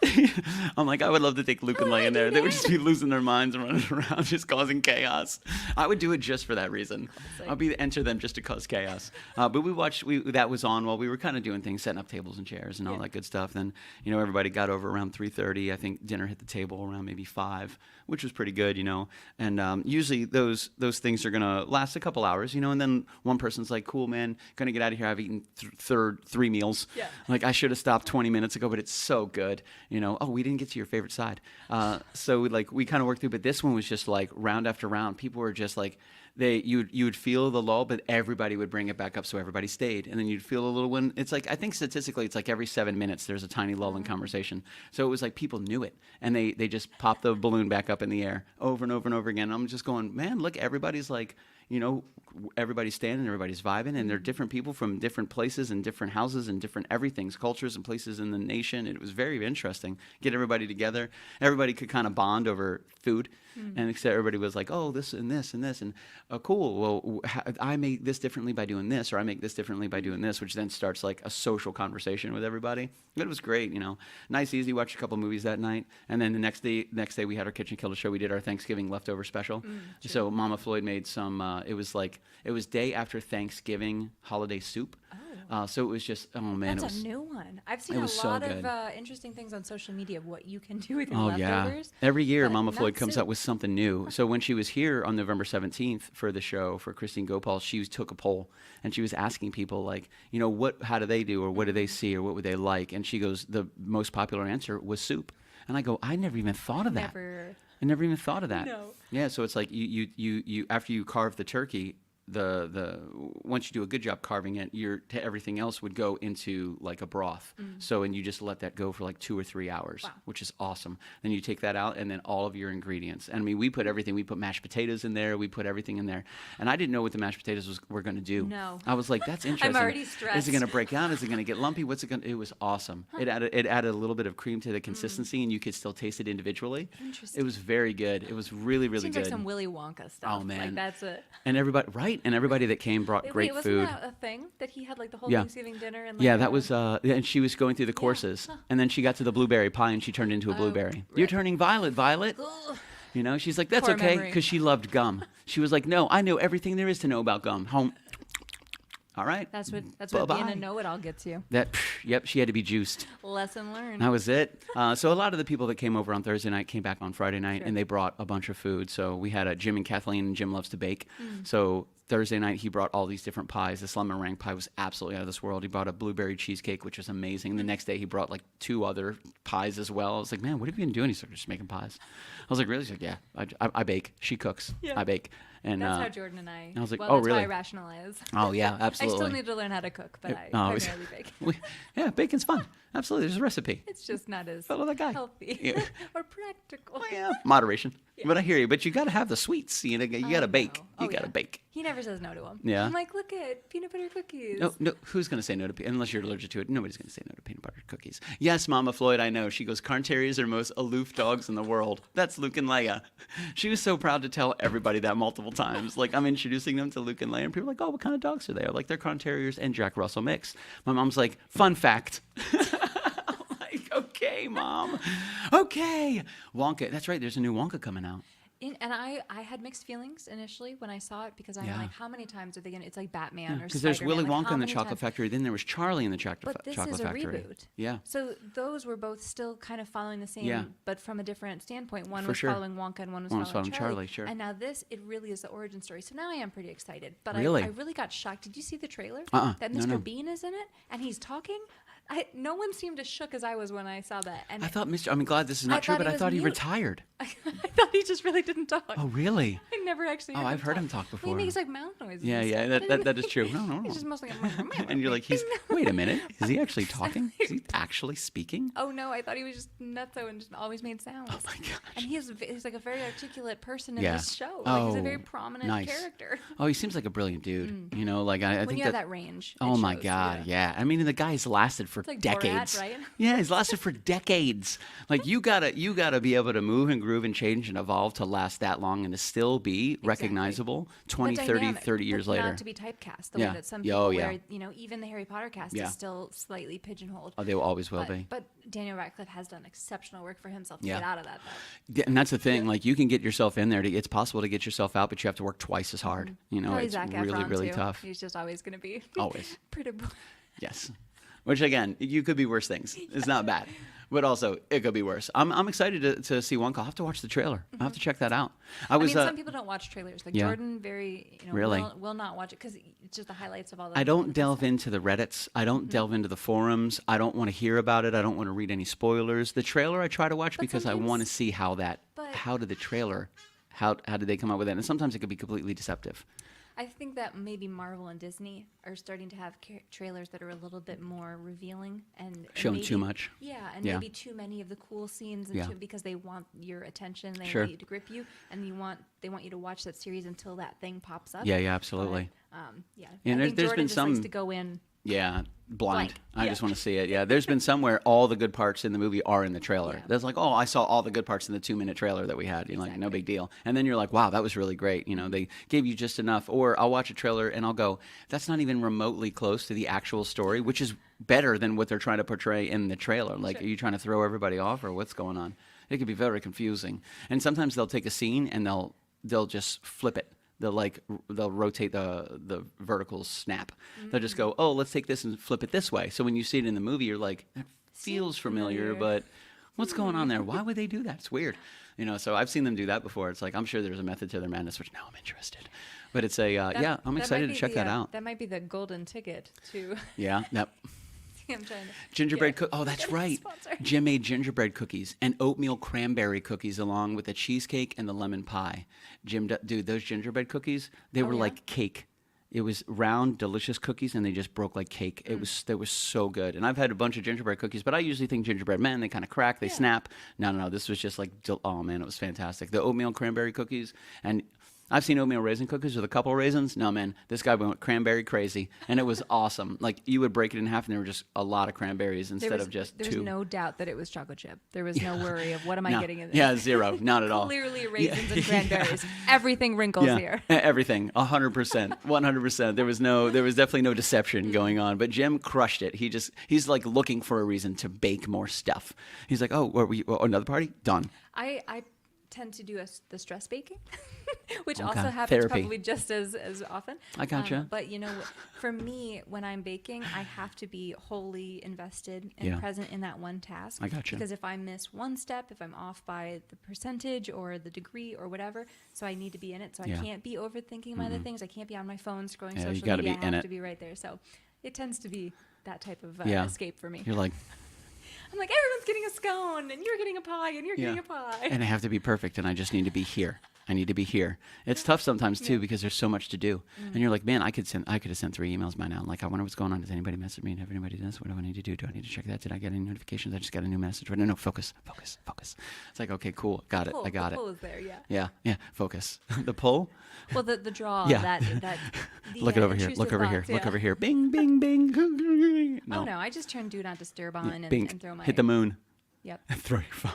I'm like, I would love to take Luke and Leia in there. They would just be losing their minds and running around, just causing chaos. I would do it just for that reason. I'll enter them just to cause chaos. But we watched. That was on while we were kind of doing things, setting up tables and chairs and all that good stuff. Then everybody got over around 3:30. I think dinner hit the table around maybe 5, which was pretty good. And usually those things are gonna last a couple hours. And then one person's like, "Cool, man, gonna get out of here. I've eaten 3 meals. Yeah. Like I should have stopped 20 minutes ago, but it's so good. Oh, we didn't get to your favorite side. So we kind of worked through, but this one was just like round after round. People were just like, you would feel the lull, but everybody would bring it back up, so everybody stayed. And then you'd feel a little one. It's like, I think statistically, it's like every 7 minutes there's a tiny lull in conversation. So it was like people knew it, and they just popped the balloon back up in the air over and over and over again. And I'm just going, man, look, everybody's like, everybody's standing, everybody's vibing, and they're different people from different places and different houses and different everythings, cultures and places in the nation. It was very interesting. Get everybody together. Everybody could kind of bond over food. And except everybody was like, oh, this and this and this. And cool, well, I make this differently by doing this, or I make this differently by doing this, which then starts like a social conversation with everybody. It was great, Nice, easy, watched a couple movies that night. And then the next day we had our Kitchen Killer show. We did our Thanksgiving leftover special. So Mama Floyd made some, it was day after Thanksgiving holiday soup. So it was just, oh man. That's a new one. I've seen it a was so lot good. of interesting things on social media of what you can do with your Oh yeah. leftovers. Every year but Mama not Floyd comes soup. out with something new. So when she was here on November 17th for the show for Christine Gopal, she took a poll and she was asking people like, how do they do, or what do they see, or what would they like? And she goes, the most popular answer was soup. And I go, I never even thought of that. I never even thought of that. No. Yeah, so it's like you after you carve the turkey, the once you do a good job carving it, everything else would go into like a broth. So and you just let that go for like 2 or 3 hours, which is awesome. Then you take that out, and then all of your ingredients. And I mean, we put everything. We put mashed potatoes in there. We put everything in there. And I didn't know what the mashed potatoes were going to do. No. I was like, that's interesting. I'm already stressed. Is it going to break down? Is it going to get lumpy? What's it going? It was awesome. It added a little bit of cream to the consistency, and you could still taste it individually. Interesting. It was very good. It was really really Seems good. like some Willy Wonka stuff. Oh, man. Like that's it. And everybody that came brought great wasn't food. that a thing that he had like the whole Yeah. Thanksgiving dinner and like Yeah, that was, and she was going through the courses, Huh. and then she got to the blueberry pie, and she turned into a blueberry. You're turning violet, Violet. Ugh. She's like, that's Poor okay, memory. because she loved gum. She was like, no, I know everything there is to know about gum. Home. All right. That's what Bye-bye. being a know-it-all gets you. Yep, she had to be juiced. Lesson learned. That was it. So a lot of the people that came over on Thursday night came back on Friday night, and they brought a bunch of food. So we had Jim and Kathleen, and Jim loves to bake. So Thursday night, he brought all these different pies. This lemon meringue pie was absolutely out of this world. He brought a blueberry cheesecake, which was amazing. And the next day, he brought like 2 other pies as well. I was like, man, what have you been doing? He's like, just making pies. I was like, really? He's like, yeah, I bake. She cooks. Yeah. I bake. And That's how Jordan and I. I was like, well, oh, that's really? How I rationalize. Oh, yeah, I absolutely. still need to learn how to cook, but I Oh, it's- primarily bake. Yeah, baking's fun. Absolutely. There's a recipe. It's just not as Follow that guy. healthy Yeah. or practical. Well, yeah, moderation. But I hear you. But you got to have the sweets. You got to bake. know. Oh, You got to yeah. bake. He never says no to him. Yeah. I'm like, look at peanut butter cookies. No, who's going to say no to unless you're allergic to it? Nobody's going to say no to peanut butter cookies. Yes, Mama Floyd, I know. She goes, Cairn Terriers are the most aloof dogs in the world. That's Luke and Leia. She was so proud to tell everybody that multiple times. Like, I'm introducing them to Luke and Leia, and people are like, oh, what kind of dogs are they? Like, they're Cairn Terriers and Jack Russell mix. My mom's like, fun fact. I'm like, okay, Mom. Okay. Wonka. That's right. There's a new Wonka coming out. And I had mixed feelings initially when I saw it because I'm Yeah. like, how many times are they gonna? It's like Batman or Because there's Spider-Man, Willy like, Wonka how in the many Chocolate times? Factory. Then there was Charlie in the Chocolate But this Chocolate is a Factory. reboot. Yeah. So those were both still kind of following the same, Yeah. but from a different standpoint. One For was sure. following Wonka and one was One was following following Charlie. Charlie, sure. And now this, it really is the origin story. So now I am pretty excited. But Really? I really got shocked. Did you see the trailer? Uh-uh. That No, Mr. no. Bean is in it and he's talking. No one seemed as shook as I was when I saw that. And I thought I'm glad this is not true, thought but he I was thought he mute. retired. I thought he just really didn't talk. Oh, really? I never actually. Oh, I've heard him talk before. He makes like mouth noises. Yeah, and yeah, stuff. that is true. No. He's just mostly. And you're like, wait a minute, is he actually talking? Is he actually speaking? Oh no, I thought he was just nutso and just always made sounds. Oh my gosh. And he's like a very articulate person in Yeah. this show. Like, he's a very Oh, prominent nice. character. Oh, he seems like a brilliant dude. You know, like I When think you have that range. Oh it my shows, God, yeah. I mean, the guy's lasted for like Borat, decades. right? Yeah, he's lasted for decades. Like you gotta be able to move and groove and change and evolve to last that long and to still be recognizable 20, But 30, dynamic, 30 years but later. Not to be typecast the Yeah. way that some Yeah, oh, people yeah. where, you know, even the Harry Potter cast Yeah. is still slightly pigeonholed. Oh, they always will be. But Daniel Radcliffe has done exceptional work for himself to Yeah. get out of that, though. Yeah, and that's the thing. Like you can get yourself in there. It's possible to get yourself out, but you have to work twice as hard. You know, Probably it's Zac really, Efron, really too. tough. He's just always going to be Always. pretty boy. Yes. Which again, you could be worse things. It's not bad, but also it could be worse. I'm excited to see Wonka. I'll have to watch the trailer. I'll have to check that out. I mean, some people don't watch trailers. Like yeah. Jordan, very, you know, Really? will not watch it because it's just the highlights of all the. I don't the delve stuff. into the Reddits. I don't delve into the forums. I don't want to hear about it. I don't want to read any spoilers. The trailer I try to watch But because I want to sometimes- see how But- how did the trailer, how did they come up with it? And sometimes it could be completely deceptive. I think that maybe Marvel and Disney are starting to have trailers that are a little bit more revealing and Showing maybe, too much. Yeah, and Yeah. maybe too many of the cool scenes, and Yeah. because they want your attention, they Sure. want you to grip you, and they want you to watch that series until that thing pops up. Yeah, yeah, absolutely. But, yeah. And I think there's Jordan been just some- likes to go in. Yeah, blind. Blank. I Yeah. just want to see it. Yeah, there's been somewhere all the good parts in the movie are in the trailer. Yeah. There's like, oh, I saw all the good parts in the 2-minute trailer that we had. You're like, no big deal. And then you're like, wow, that was really great. You know, they gave you just enough. Or I'll watch a trailer and I'll go, that's not even remotely close to the actual story, which is better than what they're trying to portray in the trailer. Like, Sure. are you trying to throw everybody off or what's going on? It can be very confusing. And sometimes they'll take a scene and they'll just flip it. They'll rotate the vertical snap. They'll just go, oh, let's take this and flip it this way. So when you see it in the movie, you're like, that feels familiar, but what's going on there? Why would they do that? It's weird. You know, so I've seen them do that before. It's like, I'm sure there's a method to their madness, which now I'm interested. But it's a, yeah, I'm excited to check that out. That might be the golden ticket to. Yeah, that. I'm trying to. Gingerbread yeah. cookies. Oh, that's Get a right. sponsor. Jim made gingerbread cookies and oatmeal cranberry cookies along with the cheesecake and the lemon pie. Jim, dude, those gingerbread cookies, they were yeah? like cake. It was round, delicious cookies, and they just broke like cake. They were so good. And I've had a bunch of gingerbread cookies, but I usually think gingerbread men, they kind of crack, they snap. No. This was just like, oh man, it was fantastic. The oatmeal cranberry cookies, and I've seen oatmeal raisin cookies with a couple raisins. No, man, this guy went cranberry crazy, and it was awesome. Like, you would break it in half, and there were just a lot of cranberries instead of just there two. was no doubt that it was chocolate chip. There was no worry of what am I No. getting in this. Yeah, zero, not at all. Clearly raisins and cranberries. Everything wrinkles here. Everything, 100%, 100%. There was definitely no deception going on. But Jim crushed it. He's like looking for a reason to bake more stuff. He's like, oh, another party? Done. I tend to do the stress baking, which Okay. also happens Therapy. probably just as often. I gotcha. But you know, for me, when I'm baking, I have to be wholly invested and Yeah. present in that one task. I gotcha. Because if I miss one step, if I'm off by the percentage or the degree or whatever, so I need to be in it. So Yeah. I can't be overthinking my other things. I can't be on my phone scrolling Yeah, you social gotta media. be in I have it. to be right there. So it tends to be that type of Yeah. escape for me. You're like, I'm like, everyone's getting a scone, and you're getting a pie, and you're getting a pie. and I have to be perfect, and I just need to be here. I need to be here. It's tough sometimes too because there's so much to do, and you're like, man, I could have sent 3 emails by now. I'm like, I wonder what's going on. Does anybody message me? Have anybody done this? What do I need to do? Do I need to check that? Did I get any notifications? I just got a new message. No, focus. It's like, okay, cool, got it. I got the it. pull is there, yeah. Yeah, focus. The pull. Well, the draw, Yeah. that Look it over here. Look over here. Look over here. Bing, bing, bing. No. Oh no, I just turn do not disturb on Bing. and throw my Hit the moon. Yep. And throw your phone.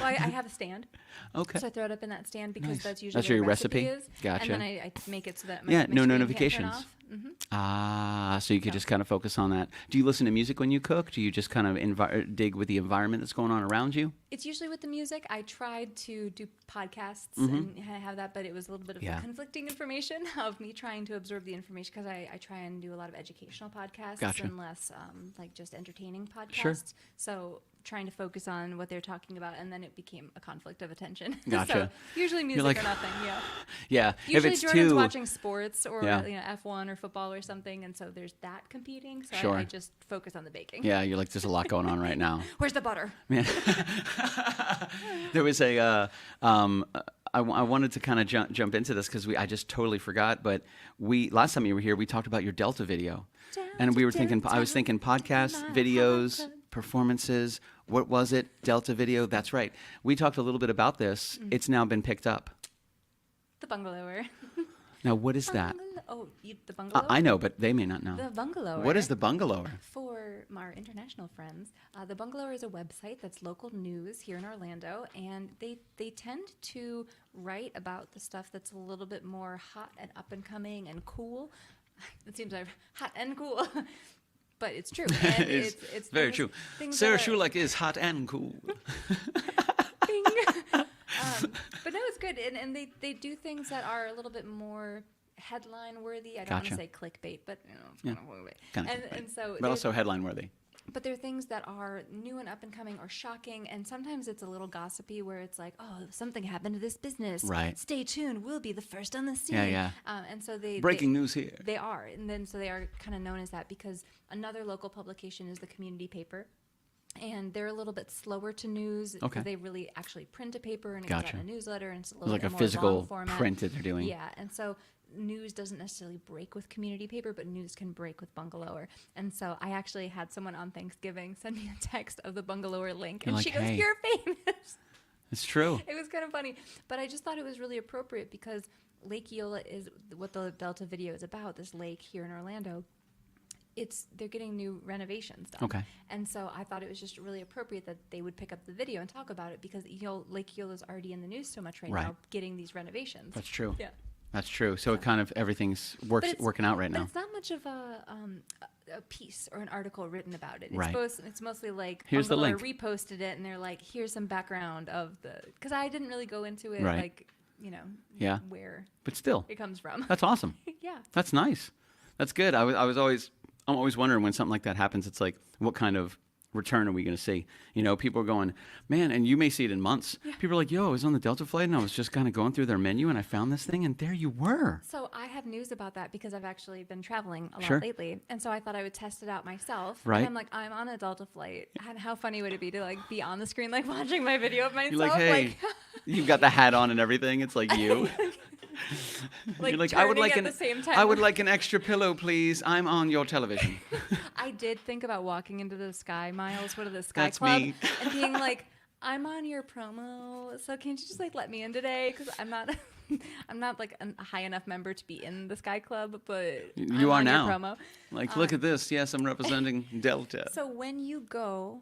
Well, I have a stand, Okay. so I throw it up in that stand because Nice. that's usually That's where your the recipe recipe? is. Gotcha. And then I make it so that Yeah, my no screen can't turn notifications. off. So you could just kind of focus on that. Do you listen to music when you cook? Do you just kind of dig with the environment that's going on around you? It's usually with the music. I tried to do podcasts and have that, but it was a little bit of Yeah. conflicting information of me trying to absorb the information because I try and do a lot of educational podcasts Gotcha. and less like just entertaining podcasts. Sure. So trying to focus on what they're talking about, and then it became a conflict of attention. Gotcha. So usually music like, or nothing. Yeah. Yeah. Usually if it's Jordan's too watching sports or Yeah. F1 or or football or something, and so there's that competing. So Sure. I just focus on the baking. Yeah, you're like, there's a lot going on right now. Where's the butter? Man. There was I wanted to kind of jump into this because I just totally forgot. But last time you were here, we talked about your Delta video, and we were thinking. I was thinking podcasts, videos, performances. What was it? Delta video. That's right. We talked a little bit about this. It's now been picked up. The bungalower. Now, what is that? The bungalower? I know, but they may not know. The bungalower. What is the bungalower? For our international friends, the bungalower is a website that's local news here in Orlando, and they tend to write about the stuff that's a little bit more hot and up and coming and cool. It seems like hot and cool. But it's true. And it's very true. Sarah Shoulak is hot and cool. Bing. But no, it's good. And they do things that are a little bit more headline worthy. I don't want to say clickbait, but it's kind of clickbait. And so but also headline worthy. But there are things that are new and up and coming or shocking, and sometimes it's a little gossipy where it's like, oh, something happened to this business. Right. Stay tuned. We'll be the first on the scene. Yeah. And so breaking news here. They are, and then so they are kind of known as that because another local publication is the community paper. And they're a little bit slower to news because they really actually print a paper and it's out in a newsletter and it's a little bit like more a physical long format. print that they're doing. Yeah, and so news doesn't necessarily break with community paper, but news can break with bungalower. And so I actually had someone on Thanksgiving send me a text of the bungalower link, and she goes, hey. "You're famous." It's true. It was kind of funny, but I just thought it was really appropriate because Lake Eola is what the Delta video is about. This lake here in Orlando. They're getting new renovations done. Okay. And so I thought it was just really appropriate that they would pick up the video and talk about it because Lake Eola is already in the news so much right now, getting these renovations. That's true. Yeah. That's true. So it kind of everything's working out right now. But it's not much of a piece or an artitle written about it. Right. It's mostly like here's the link. Reposted it and they're like, here's some background of because I didn't really go into it like where but still it comes from. That's awesome. Yeah. That's nice. That's good. I'm always wondering when something like that happens, it's like, what kind of return are we going to see? People are going, man, and you may see it in months. Yeah. People are like, yo, I was on the Delta flight and I was just kind of going through their menu and I found this thing and there you were. So I have news about that because I've actually been traveling a lot lately. And so I thought I would test it out myself. Right. And I'm like, I'm on a Delta flight. And how funny would it be to like be on the screen, like watching my video of myself? You're like, hey, you've got the hat on and everything. It's like you. You're like, I would like an extra pillow, please. I'm on your television. I did think about walking into the Sky Miles, what are the Sky That's Club, me. and being like, I'm on your promo, so can't you just like let me in today? Because I'm not like a high enough member to be in the Sky Club, but you are on now. Your promo. Like, look at this. Yes, I'm representing Delta. So when you go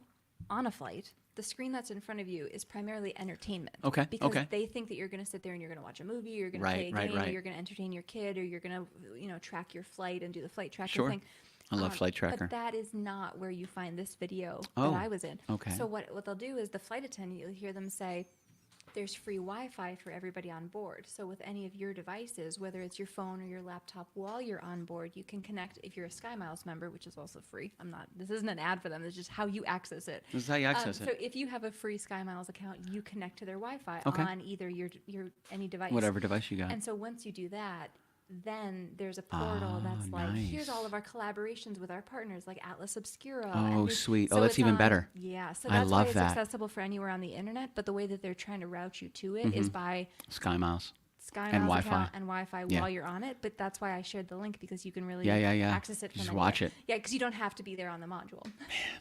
on a flight, the screen that's in front of you is primarily entertainment. Okay. Because they think that you're going to sit there and you're going to watch a movie, you're going to play a game, or you're going to entertain your kid, or you're going to, track your flight and do the flight tracking thing. I love Flight Tracker. But that is not where you find this video that I was in. Okay. So what they'll do is the flight attendant, you'll hear them say, there's free Wi-Fi for everybody on board. So with any of your devices, whether it's your phone or your laptop, while you're on board, you can connect. If you're a Sky Miles member, which is also free, this isn't an ad for them. This is just how you access it. This is how you access it. So if you have a free Sky Miles account, you connect to their Wi-Fi on either your any device, whatever device you got. And so once you do that, then there's a portal that's like, here's all of our collaborations with our partners, like Atlas Obscura. Oh, sweet. So that's even better. Yeah. So I that's love why it's that. accessible for anywhere on the internet. But the way that they're trying to route you to it is by Sky Miles. Sky and Miles Wi-Fi. account and Wi-Fi while you're on it. But that's why I shared the link, because you can really access it from Just anywhere. watch it. Yeah, because you don't have to be there on the module.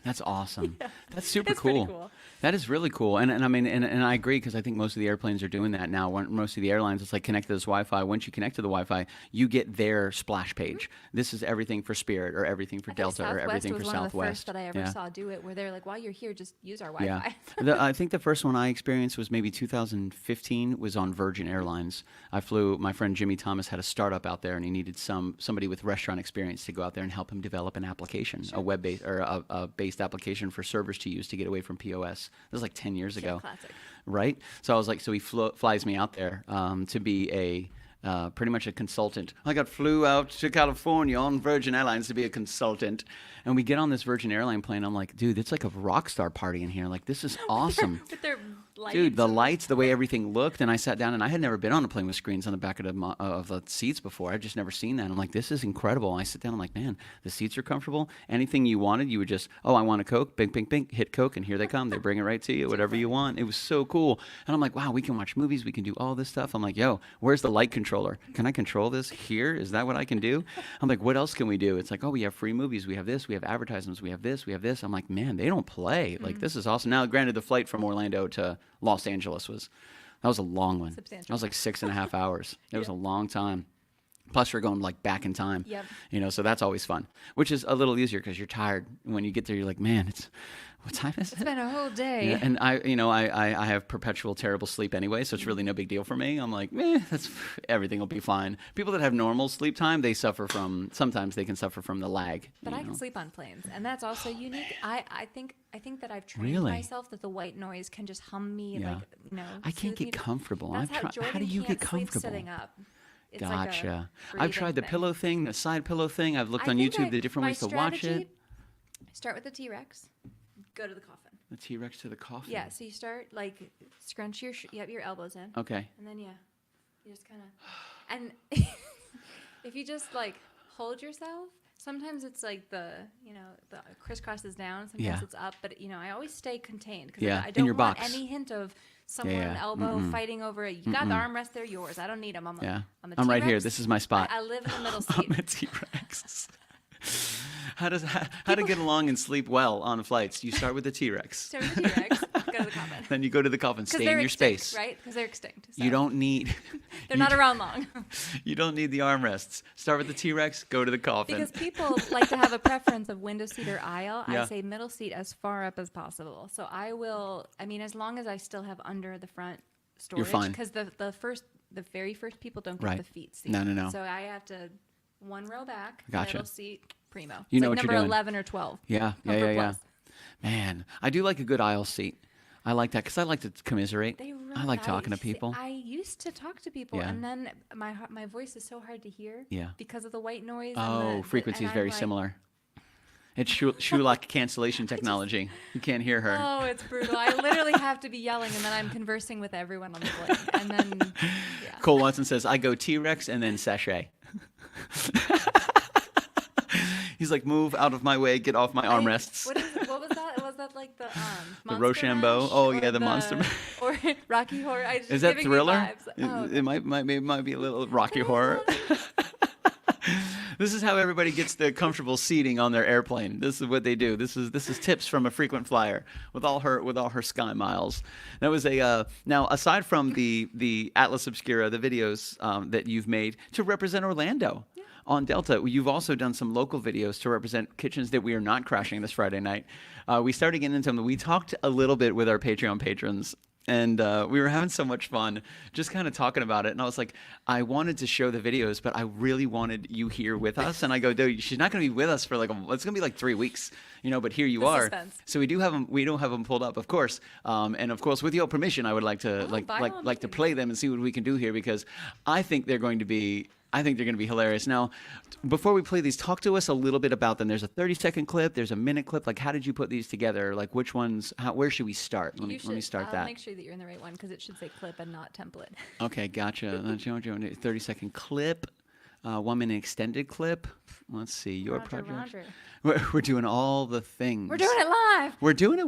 That's awesome. That's super It's cool. pretty cool. That is really cool. And I mean, and I agree, because I think most of the airplanes are doing that now. Most of the airlines, it's like connect to this Wi-Fi. Once you connect to the Wi-Fi, you get their splash page. This is everything for Spirit, or everything for Delta, or everything for Southwest was one of the Southwest. first that I ever saw do it, where they're like, while you're here, just use our Wi-Fi. Yeah. I think the first one I experienced was maybe 2015, was on Virgin Airlines. My friend Jimmy Thomas had a startup out there, and he needed somebody with restaurant experience to go out there and help him develop an application, a web-based or a based application for servers to use to get away from POS. This was like 10 years ago. Classic. Right? So I was like, so he flies me out there to be pretty much a consultant. I flew out to California on Virgin Airlines to be a consultant. And we get on this Virgin Airline plane. I'm like, dude, it's like a rock star party in here. Like, this is awesome. With their Dude, the lights, the way everything looked, and I sat down, and I had never been on a plane with screens on the back of the seats before. I'd just never seen that. I'm like, this is incredible. I sit down, I'm like, man, the seats are comfortable. Anything you wanted, you would just, oh, I want a Coke, bing, bing, bing, hit Coke, and here they come. They bring it right to you, whatever you want. It was so cool. And I'm like, wow, we can watch movies, we can do all this stuff. I'm like, yo, where's the light controller? Can I control this here? Is that what I can do? I'm like, what else can we do? It's like, oh, we have free movies, we have this, we have advertisements, we have this, we have this. I'm like, man, they don't play. Like, this is awesome. Now, granted, the flight from Orlando to Los Angeles that was a long one. Substantial. That was like 6.5 hours. It was a long time. Plus, we're going like back in time. Yep. So that's always fun, which is a little easier because you're tired. When you get there, you're like, man, what time is it? It's been a whole day. Yeah, and I have perpetual terrible sleep anyway, so it's really no big deal for me. I'm like, everything will be fine. People that have normal sleep time, sometimes they can suffer from the lag. But I can sleep on planes, and that's also unique. I think that I've trained Really? myself that the white noise can just hum me, Yeah. soothe I can't me. get comfortable. That's how How do you Jordan get can't sleep comfortable? sitting up. It's Gotcha. Like I've breathing tried the thing. pillow thing, the side pillow thing. I've looked I on think YouTube the different my ways to watch it. Start with the T-Rex. Go to the coffin. The T-Rex to the coffin. Yeah. So you start like scrunch your your elbows in. Okay. And then you just kind of, and if you just like hold yourself, sometimes it's like the crisscross is down, sometimes it's up, but I always stay contained because I in don't your want box. any hint of someone Yeah. elbow fighting over it. You got the armrest, they're yours. I don't need them. I'm right here. This is my spot. I live in the middle I'm seat. a T-Rex. How to get along and sleep well on flights? You start with the T-Rex. Start with the T-Rex, go to the coffin. Then you go to the coffin. Stay in your extinct, space. right? Because they're extinct. So You don't need. They're not around long. You don't need the armrests. Start with the T-Rex. Go to the coffin. Because people like to have a preference of window seat or aisle. Yeah. I say middle seat as far up as possible. So as long as I still have under the front storage. fine. Because the very first people don't get Right. the feet seat. No. So I have to one row back, Gotcha. middle seat, primo. You It's know like what you're number doing. 11 or 12. Yeah. Comfort Plus. Man, I do like a good aisle seat. I like that because I like to commiserate. They really I like talking to nice. people. I used to talk to people, Yeah. and then my voice is so hard to hear. Yeah. Because of the white noise. Oh, frequency is very similar. It's Shoulak cancellation technology. You can't hear her. Oh, it's brutal. I literally have to be yelling, and then I'm conversing with everyone on the plane. And then, yeah. Cole Watson says, I go T-Rex and then sachet. He's like, move out of my way, get off my armrests. What was that? Was that like the The Monster Rochambeau? Mash Oh, or yeah, the Monster Mash. Or Rocky Horror? Is that giving me Thriller? vibes. Oh, It might be a little Rocky Horror. This is how everybody gets the comfortable seating on their airplane. This is what they do. This is tips from a frequent flyer with all her Sky Miles. That was now aside from the Atlas Obscura, the videos that you've made to represent Orlando. On Delta, you've also done some local videos to represent kitchens that we are not crashing this Friday night. We started getting into them. We talked a little bit with our Patreon patrons, and we were having so much fun just kind of talking about it. And I was like, I wanted to show the videos, but I really wanted you here with us. And I go, dude, she's not going to be with us for it's going to be like 3 weeks, but here you are. Suspense. So we don't have them pulled up, of course. And of course, with your permission, I would like to like to play them and see what we can do here, because I think they're going to be hilarious. Now, before we play these, talk to us a little bit about them. There's a 30-second clip. There's a minute clip. Like, how did you put these together? Like, which ones? Where should we start? Let me start I'll that. make sure that you're in the right one because it should say clip and not template. Okay, gotcha. 30-second clip, 1 minute extended clip. Let's see your project. Roger. We're doing all the things. We're doing it live. We're doing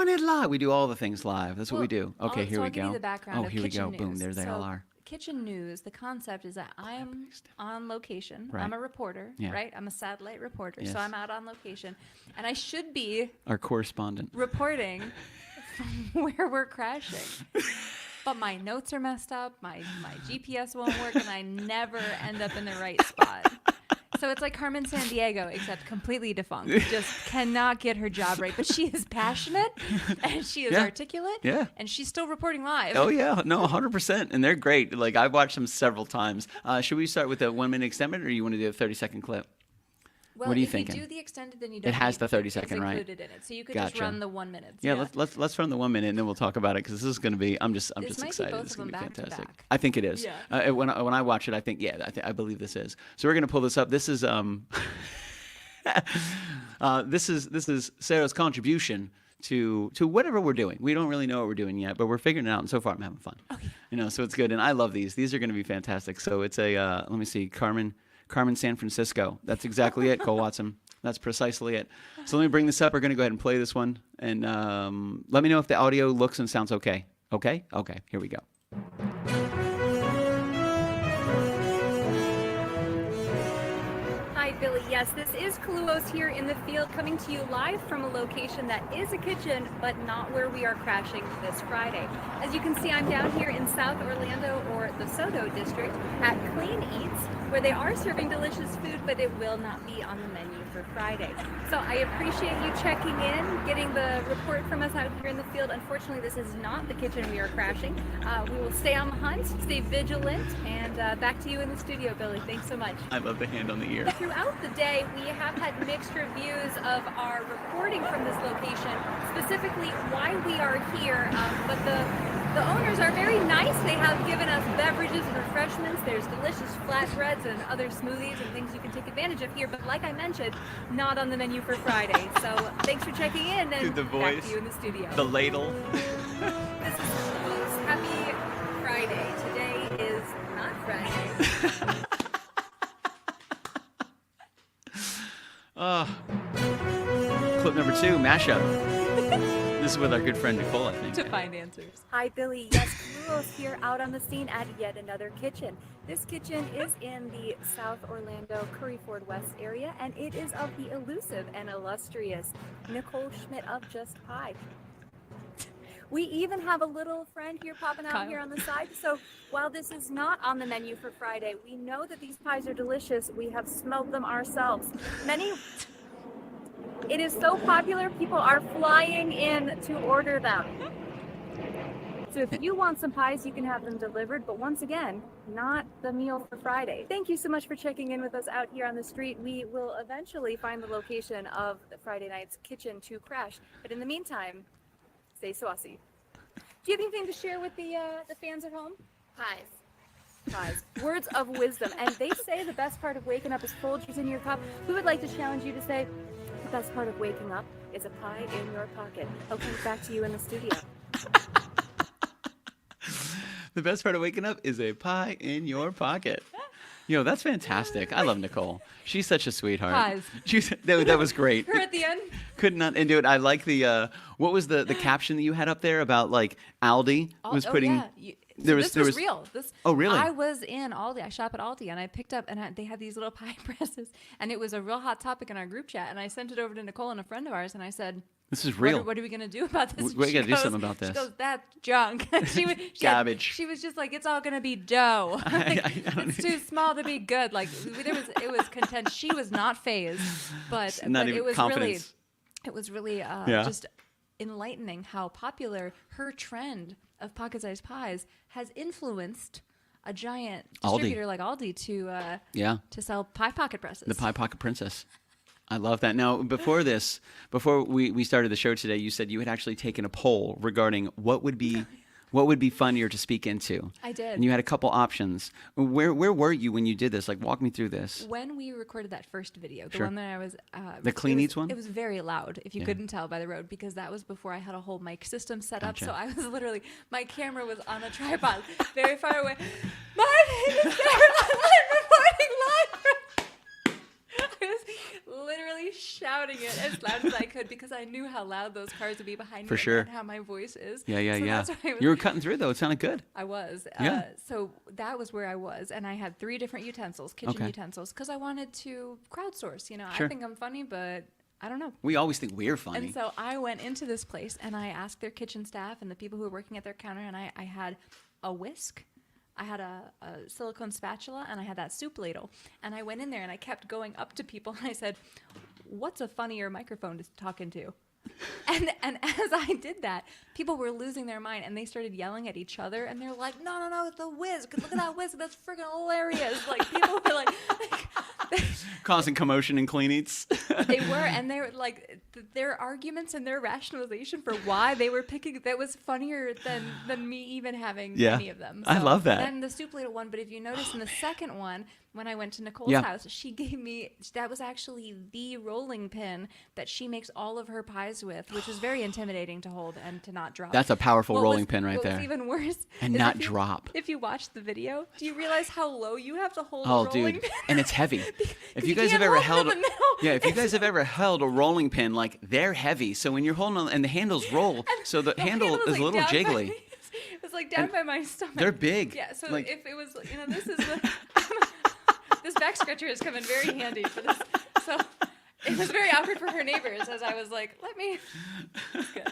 it live. We do all the things live. That's what we do. Okay, here so we I'll give go. you the background Oh, of here we go. kitchen Boom. news. There they all are. Kitchen news, the concept is that I'm on location. Right. I'm a reporter, Yeah. right? I'm a satellite reporter. Yes. So I'm out on location. And I should be Our correspondent. reporting from where we're crashing. But my notes are messed up, my GPS won't work, and I never end up in the right spot. So it's like Carmen Sandiego, except completely defunct. Just cannot get her job right. But she is passionate, and she is articulate, and she's still reporting live. Oh, yeah. No, 100%. And they're great. Like, I've watched them several times. Should we start with a 1 minute extended, or you want to do a 30-second clip? Well, what are you if thinking? you do the extended, then you don't. It has need the 30 second, it's right? included in it, so you could just Gotcha. run the 1 minute. Yeah, let's run the 1 minute and then we'll talk about it, because this is going to be. I'm just might be excited. both It's of going them to be back to fantastic. back. I think it is. Yeah. When I watch it, I think I believe this is. So we're going to pull this up. This is this is Sarah's contribution to whatever we're doing. We don't really know what we're doing yet, but we're figuring it out. And so far, I'm having fun. Okay. So it's good. And I love these. These are going to be fantastic. So it's a let me see, Carmen San Francisco. That's exactly it, Cole Watson. That's precisely it. So let me bring this up. We're going to go ahead and play this one, and let me know if the audio looks and sounds okay. Okay. Here we go. Hi, Billy. Yes, this is KALUOHS here in the field, coming to you live from a location that is a kitchen, but not where we are crashing this Friday. As you can see, I'm down here in South Orlando, or the Soto district, at Clean Eats, where they are serving delicious food, but it will not be on the menu for Friday. So I appreciate you checking in, getting the report from us out here in the field. Unfortunately, this is not the kitchen we are crashing. We will stay on the hunt, stay vigilant, and back to you in the studio, Billy. Thanks so much. I love the hand on the ear. Throughout the day, we have had mixed reviews of our reporting from this location, specifically why we are here, but the owners are very nice. They have given us beverages and refreshments. There's delicious flatbreads and other smoothies and things you can take advantage of here, but like I mentioned, not on the menu for Friday. So thanks for checking in, and Dude, the voice, back to you in the studio. The ladle. This is KALUOHS. Happy Friday. Today is not Friday. Clip number 2, mashup. This is with our good friend Nicole, I think. To find answers. Hi, Billy. Yes, KALUOHS here out on the scene at yet another kitchen. This kitchen is in the South Orlando Curry Ford West area, and it is of the elusive and illustrious Nicole Schmidt of Just Pie. We even have a little friend here popping out Kyle. here on the side. So while this is not on the menu for Friday, we know that these pies are delicious. We have smelled them ourselves. It is so popular, people are flying in to order them. So if you want some pies, you can have them delivered, but once again, not the meal for Friday. Thank you so much for checking in with us out here on the street. We will eventually find the location of the Friday night's kitchen to crash. But in the meantime, stay saucy. Do you have anything to share with the fans at home? Pies. Words of wisdom. And they say the best part of waking up is Folgers in your cup. We would like to challenge you to say, the best part of waking up is a pie in your pocket. Okay, back to you in the studio. The best part of waking up is a pie in your pocket. That's fantastic. I love Nicole. She's such a sweetheart. Pies. That was great. Her at the end. Could not and do it. I like the what was the caption that you had up there about like Aldi was putting. Yeah. This was real. Oh, really? I was in Aldi. I shop at Aldi, and I picked up, and they had these little pie presses, and it was a real hot topic in our group chat. And I sent it over to Nicole and a friend of ours, and I said, "This is real. What are we gonna do about this?" We got to do something about this." She goes, "That's junk." Garbage. She was just like, "It's all gonna be dough. It's too small to be good." Like it was content. She was not phased, but Even it was confidence. really just enlightening how popular her trend of pocket-sized pies has influenced a giant distributor like Aldi to sell pie pocket presses. The Pie Pocket Princess. I love that. Now, before we started the show today, you said you had actually taken a poll regarding what would be funnier to speak into. I did. And you had a couple options. Where were you when you did this? Like, walk me through this. When we recorded that first video, the Sure. one that I was... The Clean Eats one? It was very loud, if you couldn't tell by the road, because that was before I had a whole mic system set up. Gotcha. So I was literally... My camera was on a tripod, very far away. My name is Sarah. I'm reporting live from... I was literally shouting it as loud as I could because I knew how loud those cars would be behind For me sure. and how my voice is. Yeah. So that's why I was, You were cutting through, though. It sounded good. I was. Yeah. So that was where I was. And I had 3 different utensils, kitchen Okay. utensils, because I wanted to crowdsource. Sure. I think I'm funny, but I don't know. We always think we're funny. And so I went into this place and I asked their kitchen staff and the people who were working at their counter, and I had a whisk. I had a silicone spatula, and I had that soup ladle. And I went in there and I kept going up to people and I said, "What's a funnier microphone to talk into?" And as I did that, people were losing their mind, and they started yelling at each other, and they're like, no, it's the whisk. Look at that whisk. That's freaking hilarious. Like, people were like Causing commotion in Clean Eats. they were, and they were like, their arguments and their rationalization for why they were picking, that was funnier than me even having any of them. I love that. Then the soup ladle one, but if you notice in the second one, when I went to Nicole's Yeah. house, she gave me, that was actually the rolling pin that she makes all of her pies with, which was very intimidating to hold and to not drop. That's a powerful What rolling was- pin right what there. was even worse And is not if you- drop. If you watch the video, do you realize how low you have to hold Oh, a rolling dude, pin? and it's heavy. If you you guys have can't ever hold held, it in the middle. yeah, if you guys have ever held a rolling pin, like they're heavy. So when you're holding on, and the handles roll, so the handle was, is like, a little down by- jiggly. It was like down by my stomach. They're big. Yeah, so Like- if it was, this is the, this back scratcher has come in very handy for this. So it was very awkward for her neighbors as I was like, let me. That's good.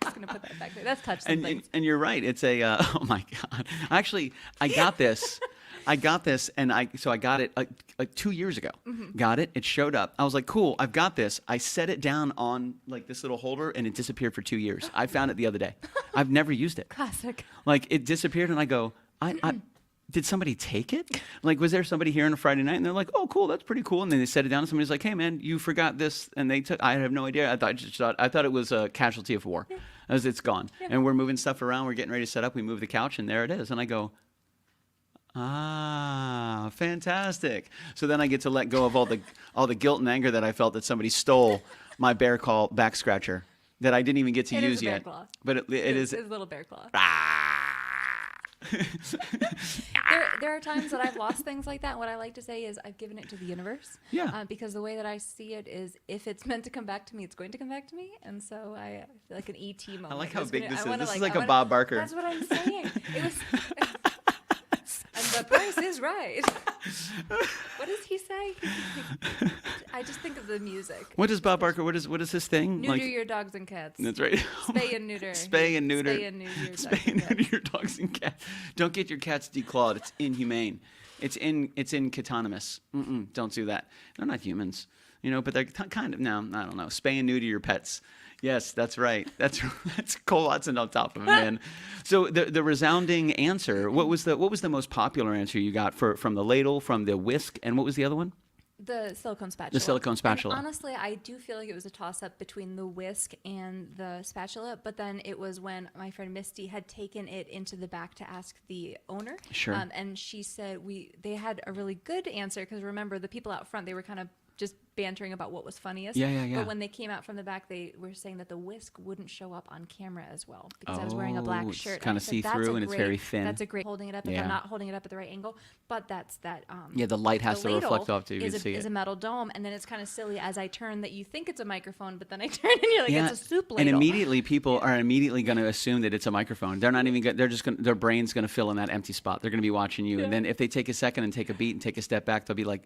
Just gonna put that back there. That's touch some And, things. and you're right. It's a oh my god. Actually, I got this. I got this, and I got it like 2 years ago. Got it. It showed up. I was like, cool. I've got this. I set it down on like this little holder, and it disappeared for 2 years. I found it the other day. I've never used it. Classic. Like it disappeared, and I go, I did somebody take it? Like, was there somebody here on a Friday night? And they're like, oh, cool, that's pretty cool. And then they set it down, and somebody's like, hey, man, you forgot this, and they took. I have no idea. I thought it was a casualty of war. As it's gone, and we're moving stuff around. We're getting ready to set up. We move the couch, and there it is. And I go, ah, fantastic. So then I get to let go of all the guilt and anger that I felt that somebody stole my bear claw back scratcher that I didn't even get to It is use a bear yet. claw. But it is. It's a little bear claw. Ah. There are times that I've lost things like that. What I like to say is I've given it to the universe. Yeah. Because the way that I see it is if it's meant to come back to me, it's going to come back to me. And so I feel like an ET moment. I like how It's big gonna- this I is. wanna, This is I like a wanna- Bob Barker. That's what I'm saying. It was. And the price is right. What does he say? I just think of the music. What does Bob Barker? What is his thing? Neuter your dogs and cats. That's right. Spay and neuter. Spay and neuter. Spay and neuter your dogs Spay and and cats. neuter your dogs and cats. Don't get your cats declawed. It's inhumane. It's catonymous. Don't do that. They're not humans, but they're kind of. No, I don't know. Spay and neuter your pets. Yes, that's right. That's Cole Watson on top of it, man. So the resounding answer. What was the most popular answer you got from the ladle, from the whisk, and what was the other one? The silicone spatula. The silicone spatula. And honestly, I do feel like it was a toss-up between the whisk and the spatula, but then it was when my friend Misty had taken it into the back to ask the owner. Sure. And she said they had a really good answer, because remember, the people out front, they were kind of just bantering about what was funniest. Yeah. But when they came out from the back, they were saying that the whisk wouldn't show up on camera as well, because I was wearing a black it's shirt. kinda I said, "That's see-through a and it's great- very thin." That's a great holding it up if Yeah. I'm not holding it up at the right angle. But that's that. Yeah, the light has the to reflect ladle off to you can see is it. a metal dome, and then it's kind of silly as I turn that you think it's a microphone, but then I turn and you're like, it's a soup ladle. And immediately people are immediately going to assume that it's a microphone. They're not even. They're just. Their brain's going to fill in that empty spot. They're going to be watching you, and then if they take a second and take a beat and take a step back, they'll be like,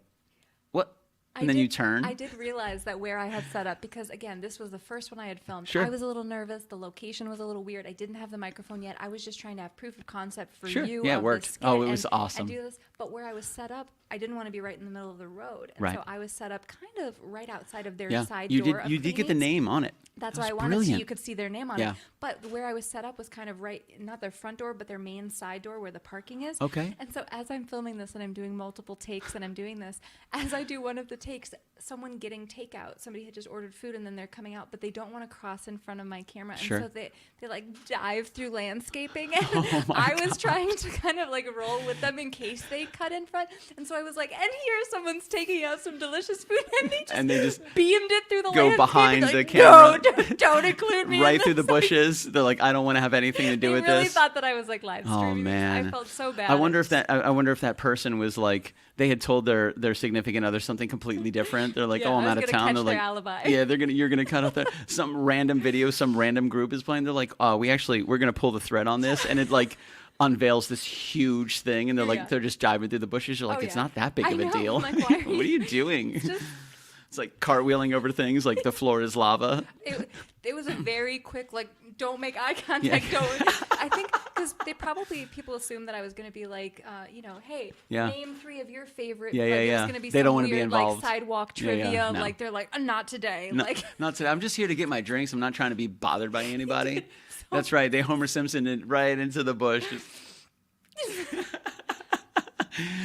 "What?" And then you turn. I did realize that where I had set up, because again, this was the first one I had filmed. Sure. I was a little nervous. The location was a little weird. I didn't have the microphone yet. I was just trying to have proof of concept for Sure. you. Yeah, it of the worked. skit Oh, it was and awesome. do this. But where I was set up, I didn't want to be right in the middle of the road. And Right. so I was set up kind of right outside of their Yeah, side you door. did. of You did get the Cleanings. name on it. That's That why I was wanted so brilliant. you could see their name on Yeah. it. But where I was set up was kind of right, not their front door, but their main side door where the parking is. Okay. And so as I'm filming this and I'm doing multiple takes and I'm doing this, as I do one of the takes, someone getting takeout, somebody had just ordered food and then they're coming out, but they don't want to cross in front of my camera. And Sure. so they like dive through landscaping. And Oh I was trying to kind of like roll with them in case they cut in front. And so I was like, and here someone's taking out some delicious food. And they just beamed it through the go landscaping, behind like, the camera. No, don't include me. in Right through the this." bushes. They're like, I don't want to have anything to do They with really this. thought that I was like live Oh, streaming. man. I felt so bad. I wonder if that person was like, they had told their significant other something completely different. They're like, Yeah, oh, I'm I out was of gonna town. catch They're their like, alibi. yeah, you're gonna cut off some random video, some random group is playing. They're like, oh, we're gonna pull the thread on this, and it like unveils this huge thing, and they're like, Yeah. they're just diving through the bushes. You're like, Oh, it's yeah. not that big I of a know, deal. I'm like, why are What are you doing? just- It's like cartwheeling over things, like the floor is lava. It was a very quick, like, don't make eye contact. Yeah. I think because people assumed that I was going to be like, hey, Yeah. name 3 of your favorite. Yeah, like, yeah, it was yeah. going to be They some don't wanna be weird, involved. like, sidewalk Yeah, yeah, trivia. no. Like, they're like, not today. No, Like, not today. I'm just here to get my drinks. I'm not trying to be bothered by anybody. That's right. They Homer Simpson it right into the bush.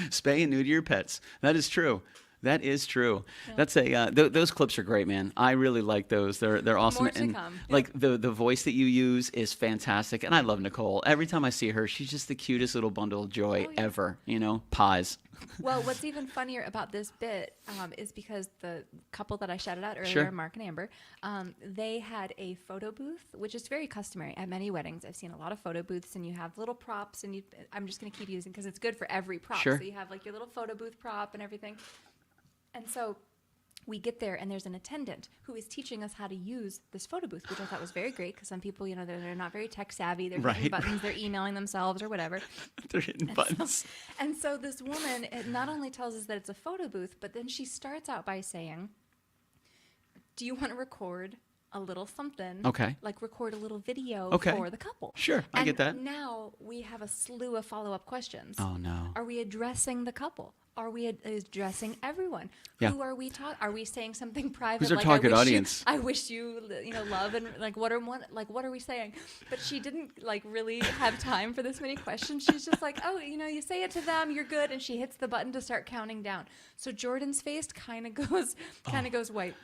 Spay and neuter your pets. That is true. That is true. That's a those clips are great, man. I really like those. They're awesome. More to And come. like the voice that you use is fantastic. And I love Nicole. Every time I see her, she's just the cutest little bundle of joy ever. You know, pies. Well, what's even funnier about this bit is because the couple that I shouted out earlier, Sure. Mark and Amber, they had a photo booth, which is very customary at many weddings. I've seen a lot of photo booths, and you have little props, and I'm just going to keep using because it's good for every prop. Sure. So you have like your little photo booth prop and everything. And so we get there, and there's an attendant who is teaching us how to use this photo booth, which I thought was very great because some people, you know, they're not very tech savvy. They're hitting Right, buttons, they're emailing themselves or whatever. They're hitting buttons. And so this woman not only tells us that it's a photo booth, but then she starts out by saying, do you want to record a little something? Okay. Like record a little video Okay. for the couple. Sure, I get that. Now we have a slew of follow-up questions. Oh no. Are we addressing the couple? Are we addressing everyone? Yeah. Who are we talking? Are we saying something private? Who's our like, target I wish audience? I wish you, love and like what are we saying? But she didn't like really have time for this many questions. She's just like, oh, you say it to them, you're good, and she hits the button to start counting down. So Jordan's face kind of goes white,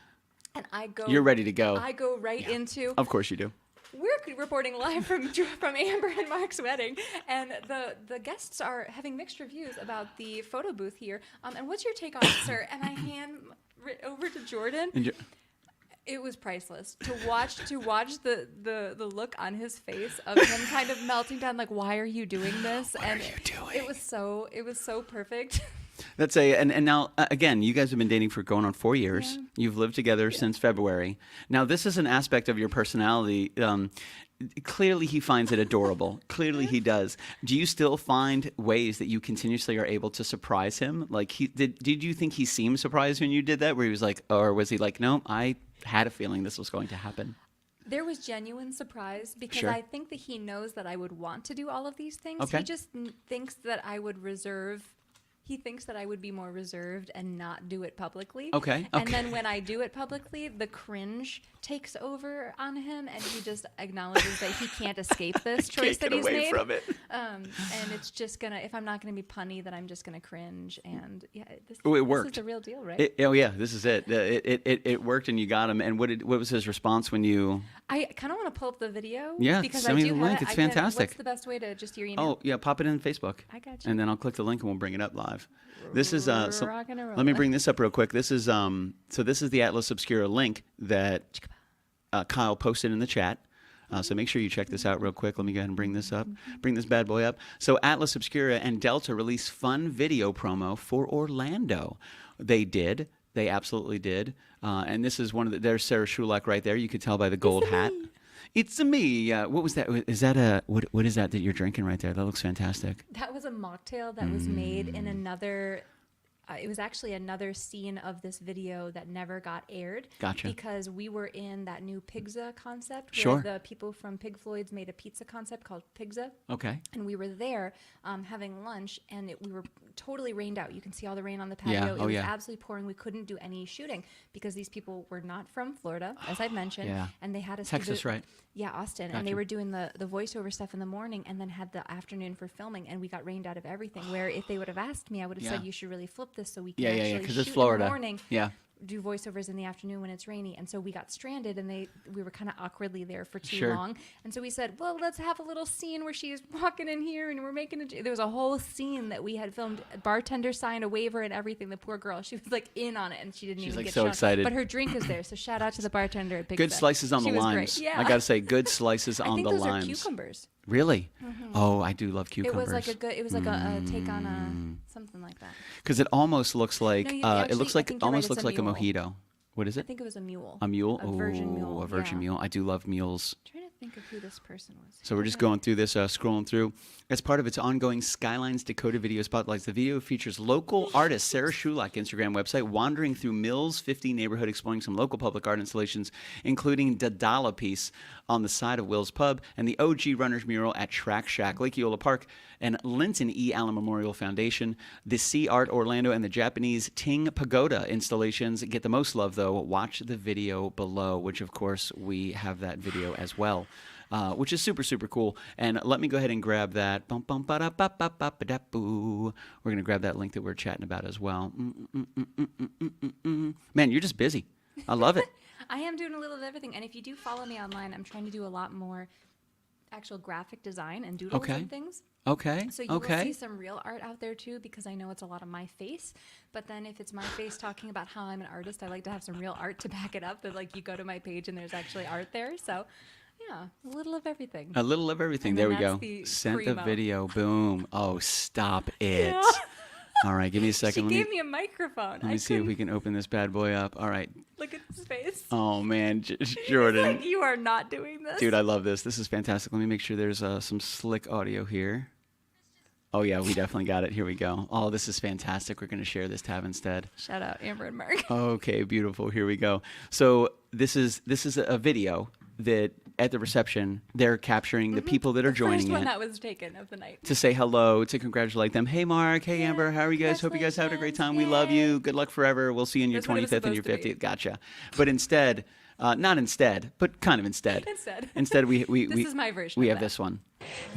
and I go. You're ready to go. I go right into. Of course you do. We're reporting live from Amber and Mark's wedding, and the guests are having mixed reviews about the photo booth here. And what's your take on it, sir? And I hand over to Jordan. It was priceless to watch the look on his face of him kind of melting down, like, why are you doing this? What and are you doing? it was so perfect. That's and now again, you guys have been dating for going on 4 years. Yeah. You've lived together since February. Now, this is an aspect of your personality. Clearly, he finds it adorable. Clearly, he does. Do you still find ways that you continuously are able to surprise him? Like, did you think he seemed surprised when you did that? Where he was like, or was he like, no, I had a feeling this was going to happen? There was genuine surprise because Sure. I think that he knows that I would want to do all of these things. Okay. He just thinks that I would reserve. He thinks that I would be more reserved and not do it publicly. Okay, And okay. then when I do it publicly, the cringe takes over on him, and he just acknowledges that he can't escape this choice that he's made. And it's just gonna. If I'm not gonna be punny, then I'm just gonna cringe. And yeah, this worked. is the real deal, right? Yeah, this is it. It worked, and you got him. And what was his response when you? I kind of want to pull up the video. Yeah, because send I me do the have link. it. It's I can- fantastic. What's the best way to just your email? Oh yeah, pop it in Facebook. I got you. And then I'll click the link and we'll bring it up live. This is so, Rockin' and let me rollin'. bring this up real quick. This is so this is the Atlas Obscura link that Kyle posted in the chat. So make sure you check this out real quick. Let me go ahead and bring this up. Bring this bad boy up. So Atlas Obscura and Delta released fun video promo for Orlando. They did. They absolutely did. And this is one of there's Sarah Shoulak right there. You could tell by the gold hat. It's a me. What was that? Is that what is that you're drinking right there? That looks fantastic. That was a mocktail that was made in another. It was actually another scene of this video that never got aired. Gotcha. Because we were in that new Pizza concept Sure. where the people from Pig Floyd's made a pizza concept called Pizza. Okay. And we were there having lunch, and we were totally rained out. You can see all the rain on the patio. Yeah. It Oh, was yeah. absolutely pouring. We couldn't do any shooting because these people were not from Florida, as I've mentioned. Yeah. And they had us do Texas, the- right? Yeah, Austin. And they Gotcha. were doing the voiceover stuff in the morning and then had the afternoon for filming, and we got rained out of everything. Where if they would have asked me, I would have said Yeah. you should really flip this so we can Yeah, actually because shoot it's Florida. in the morning. Yeah. Do voiceovers in the afternoon when it's rainy. And so we got stranded, and we were kind of awkwardly there for too Sure. long. And so we said, well, let's have a little scene where she's walking in here and we're making there was a whole scene that we had filmed. Bartender signed a waiver and everything. The poor girl, she was like in on it, and she didn't She's, even like, get so shown. excited. But her drink is there, so shout out to the bartender at Big Good Set. slices on She the was great. limes. Yeah. I got to say, good slices I on think the those limes. are cucumbers. Really? Oh, I do love It cucumbers. was like a good. It was like a take on a something like that. Because it almost looks like No, you- it actually, looks I like think you're right, almost it's looks a like a mule. mojito. What is I it? think it was a mule. A mule? A virgin Ooh, mule. a virgin yeah. mule. I do love mules. I'm trying to think of who this person was. So we're just going through this, scrolling through. As part of its ongoing Skylines Decoded video spotlights, the video features local artist Sarah Shoulak Instagram website wandering through Mills 50 neighborhood, exploring some local public art installations, including Dadala piece on the side of Will's Pub and the OG Runners mural at Track Shack, Lake Eola Park, and Linton E. Allen Memorial Foundation. The Sea Art Orlando and the Japanese Ting Pagoda installations get the most love, though. Watch the video below, which, of course, we have that video as well. which is super, super cool. And let me go ahead and grab that. We're going to grab that link that we're chatting about as well. Man, you're just busy. I love it. I am doing a little of everything. And if you do follow me online, I'm trying to do a lot more actual graphic design and doodles and things. Okay. So you will see some real art out there too, because I know it's a lot of my face. But then if it's my face talking about how I'm an artist, I like to have some real art to back it up. That like you go to my page and there's actually art there. So yeah, a little of everything. A little of everything. And There then we go. that's the Sent the primo. video. Boom. Oh, stop it. Yeah. All right, give me a second. She gave me a microphone. Let me see if we can open this bad boy up. All right. Look at his face. Oh, man. Jordan. Like, you are not doing this. Dude, I love this. This is fantastic. Let me make sure there's some slick audio here. Oh, yeah, we definitely got it. Here we go. Oh, this is fantastic. We're going to share this tab instead. Shout out Amber and Mark. Okay, beautiful. Here we go. So this is a video that at the reception, they're capturing the people that are joining First one it that was taken of the night. to say hello, to congratulate them. Hey, Mark. Hey, Yeah, Amber. How are you guys? Hope you guys having a great time. We love Yay. you. Good luck forever. We'll see you in your That's what it was 25th and your supposed to be. 50th. Gotcha. But instead, not instead, but kind of instead. Instead, we This is my version We of have that. this one.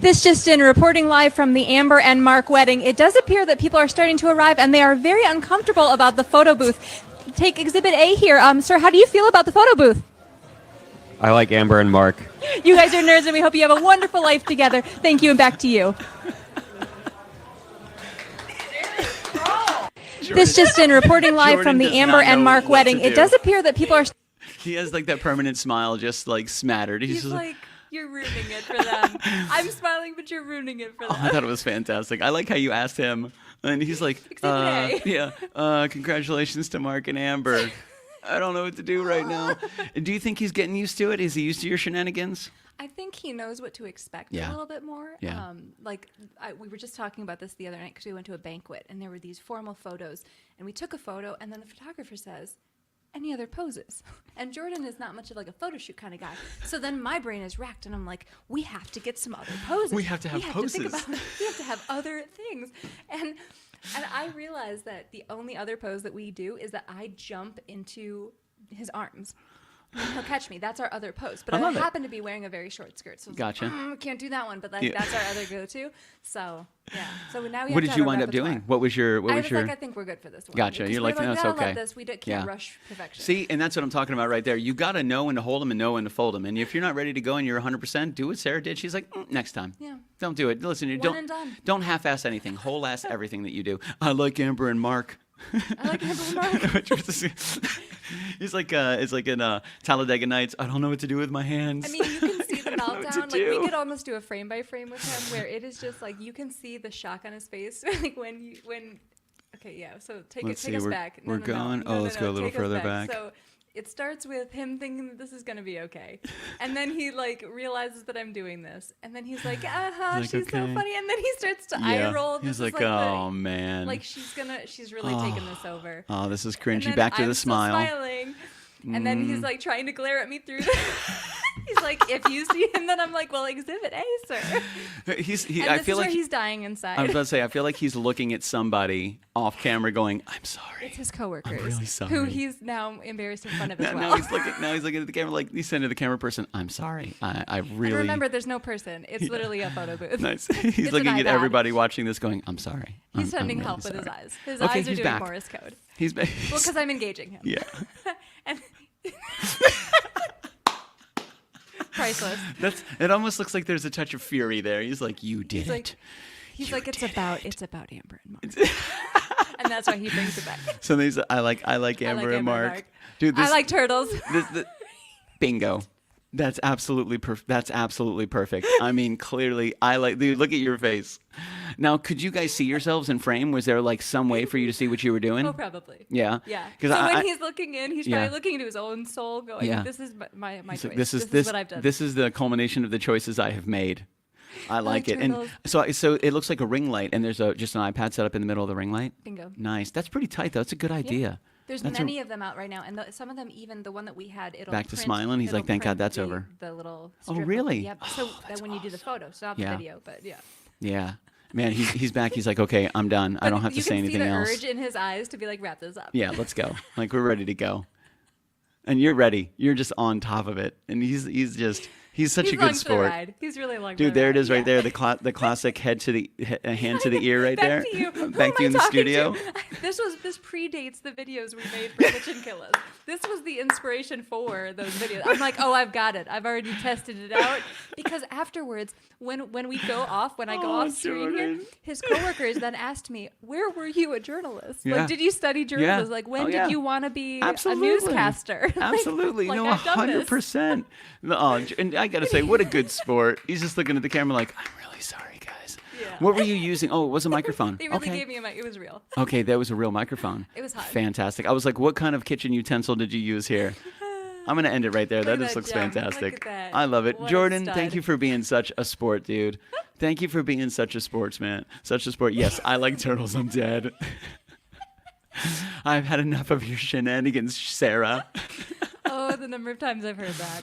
This just in, reporting live from the Amber and Mark wedding. It does appear that people are starting to arrive, and they are very uncomfortable about the photo booth. Take Exhibit A here. Sir, how do you feel about the photo booth? I like Amber and Mark. You guys are nerds, and we hope you have a wonderful life together. Thank you, and back to you. This just in, reporting live from Jordan the does Amber not and know Mark what wedding. to It do. does appear that people are... He has like that permanent smile, just like smattered. He's just like, you're ruining it for them. I'm smiling, but you're ruining it for them. Oh, I thought it was fantastic. I like how you asked him, and he's like, Exhibit A. yeah, congratulations to Mark and Amber. I don't know what to do right now. Do you think he's getting used to it? Is he used to your shenanigans? I think he knows what to expect Yeah. a little bit more. Yeah. We were just talking about this the other night because we went to a banquet and there were these formal photos, and we took a photo, and then the photographer says, "Any other poses?" And Jordan is not much of like a photo shoot kind of guy. So then my brain is racked, and I'm like, we have to get some other poses. We have to have we poses. We have to have other things. And I realized that the only other pose that we do is that I jump into his arms. And he'll catch me. That's our other pose. But I I love it. happen to be wearing a very short skirt. So I was like, Gotcha. can't do that one. But Yeah. that's our other go-to. So, yeah. So now we What have to did have you a wind up repertoire. doing? What was your? I was like, I think we're good for this one. Gotcha. Because You're we're like, no, we it's gotta okay. Love this. We can't Yeah. rush perfection. See, and that's what I'm talking about right there. You got to know when to hold them and know when to fold them. And if you're not ready to go and you're 100%, do what Sarah did. She's like, next time. Yeah. Don't do it. Listen, you One don't and done. don't half-ass anything. Whole-ass everything that you do. I like Amber and Mark. I like Amber and Mark. Which was He's like it's like in Talladega Nights. I don't know what to do with my hands. I mean, you can see the I don't know what to meltdown. Like, do. we could almost do a frame by frame with him where it is just like you can see the shock on his face. Like when. Okay, yeah. So take Let's us see, we're- back. we're going- let's go a little take us further back. So it starts with him thinking that this is gonna be okay, and then he like realizes that I'm doing this, and then he's like, Like, she's so okay. funny, and then he starts to Yeah. eye roll. He's This is like, the- oh man. like she's really taking this over. Oh, this is And cringy. then Back to I'm the still smile. Mm. Smiling, and then he's like trying to glare at me through the. He's like, if you see him, then I'm like, well, Exhibit A, sir. He. And I this feel is where like he's dying inside. I was about to say. I feel like he's looking at somebody off camera, going, "I'm sorry." It's his coworkers, really who sorry. he's now embarrassed in front of as Now, well. now he's looking at the camera like he's saying to the camera person, "I'm sorry. I really." And remember, there's no person. It's literally a photo booth. Nice. He's It's looking an at iPad. everybody watching this, going, "I'm sorry." He's I'm sending really help with his sorry." eyes. His Okay, eyes are he's doing back. Morse code. He's back. Well, because I'm engaging him. Yeah. And priceless. It almost looks like there's a touch of fury there. He's like, "You did He's like, it." he's You like, did it's about Amber and Mark. And that's why he brings it back. So these, I like Amber and Mark. Dude, this, I like turtles. bingo. That's absolutely That's absolutely perfect. I mean, clearly, dude, look at your face. Now, could you guys see yourselves in frame? Was there like some way for you to see what you were doing? Oh, probably. Yeah. Yeah. 'Cause So I- when he's looking in, he's Yeah. probably looking into his own soul, going, Yeah. "This is my It's choice. like, This is what I've done." This is the culmination of the choices I have made. I like it. And turtles. so it looks like a ring light, and there's just an iPad set up in the middle of the ring light. Bingo. Nice. That's pretty tight, though. That's a good idea. There's That's many of them out right now, and some of them, even the one that we had, it'll Back to print- smiling? He's it'll like, "Thank God print that's the- over." The little. Oh, strip of- really? Yep. So that when you do the photo, so not Yeah. the video, but yeah. Yeah. Man, he's back. He's like, "Okay, I'm done. I don't have to say anything You can else." see the urge in his eyes to be like, "Wrap this up." Yeah, let's go. Like, we're ready to go. And you're ready. You're just on top of it. And he's He's such a along good for the sport. ride. He's really along for Dude, the there ride. it is right Yeah. there. The classic hand to the ear right Back there. to you. Who Back am to you I in the talking studio. to? This predates the videos we made for Kitchen Killers. This was the inspiration for those videos. I'm like, oh, I've got it. I've already tested it out. Because afterwards, when I go off screen here, Jordan. his coworkers then asked me, where were you a journalist? Yeah. Like, did you study journalism? Like, when yeah. did you want to be Absolutely. a newscaster? Absolutely. Like, No, I've done this. 100%. Oh, and I got to say, what a good sport. He's just looking at the camera like, I'm really sorry, guys. Yeah. What were you using? Oh, it was a microphone. They really okay. gave me a mic. It was real. Okay, that was a real microphone. It was hot. Fantastic. I was like, what kind of kitchen utensil did you use here? I'm going to end it right there. Look That at just that looks gem. Look fantastic. at that. I love it. What a Jordan, stud. thank you for being such a sport, dude. Thank you for being such a sportsman. Such a sport. Yes, I like turtles. I'm dead. I've had enough of your shenanigans, Sarah. Oh, the number of times I've heard that.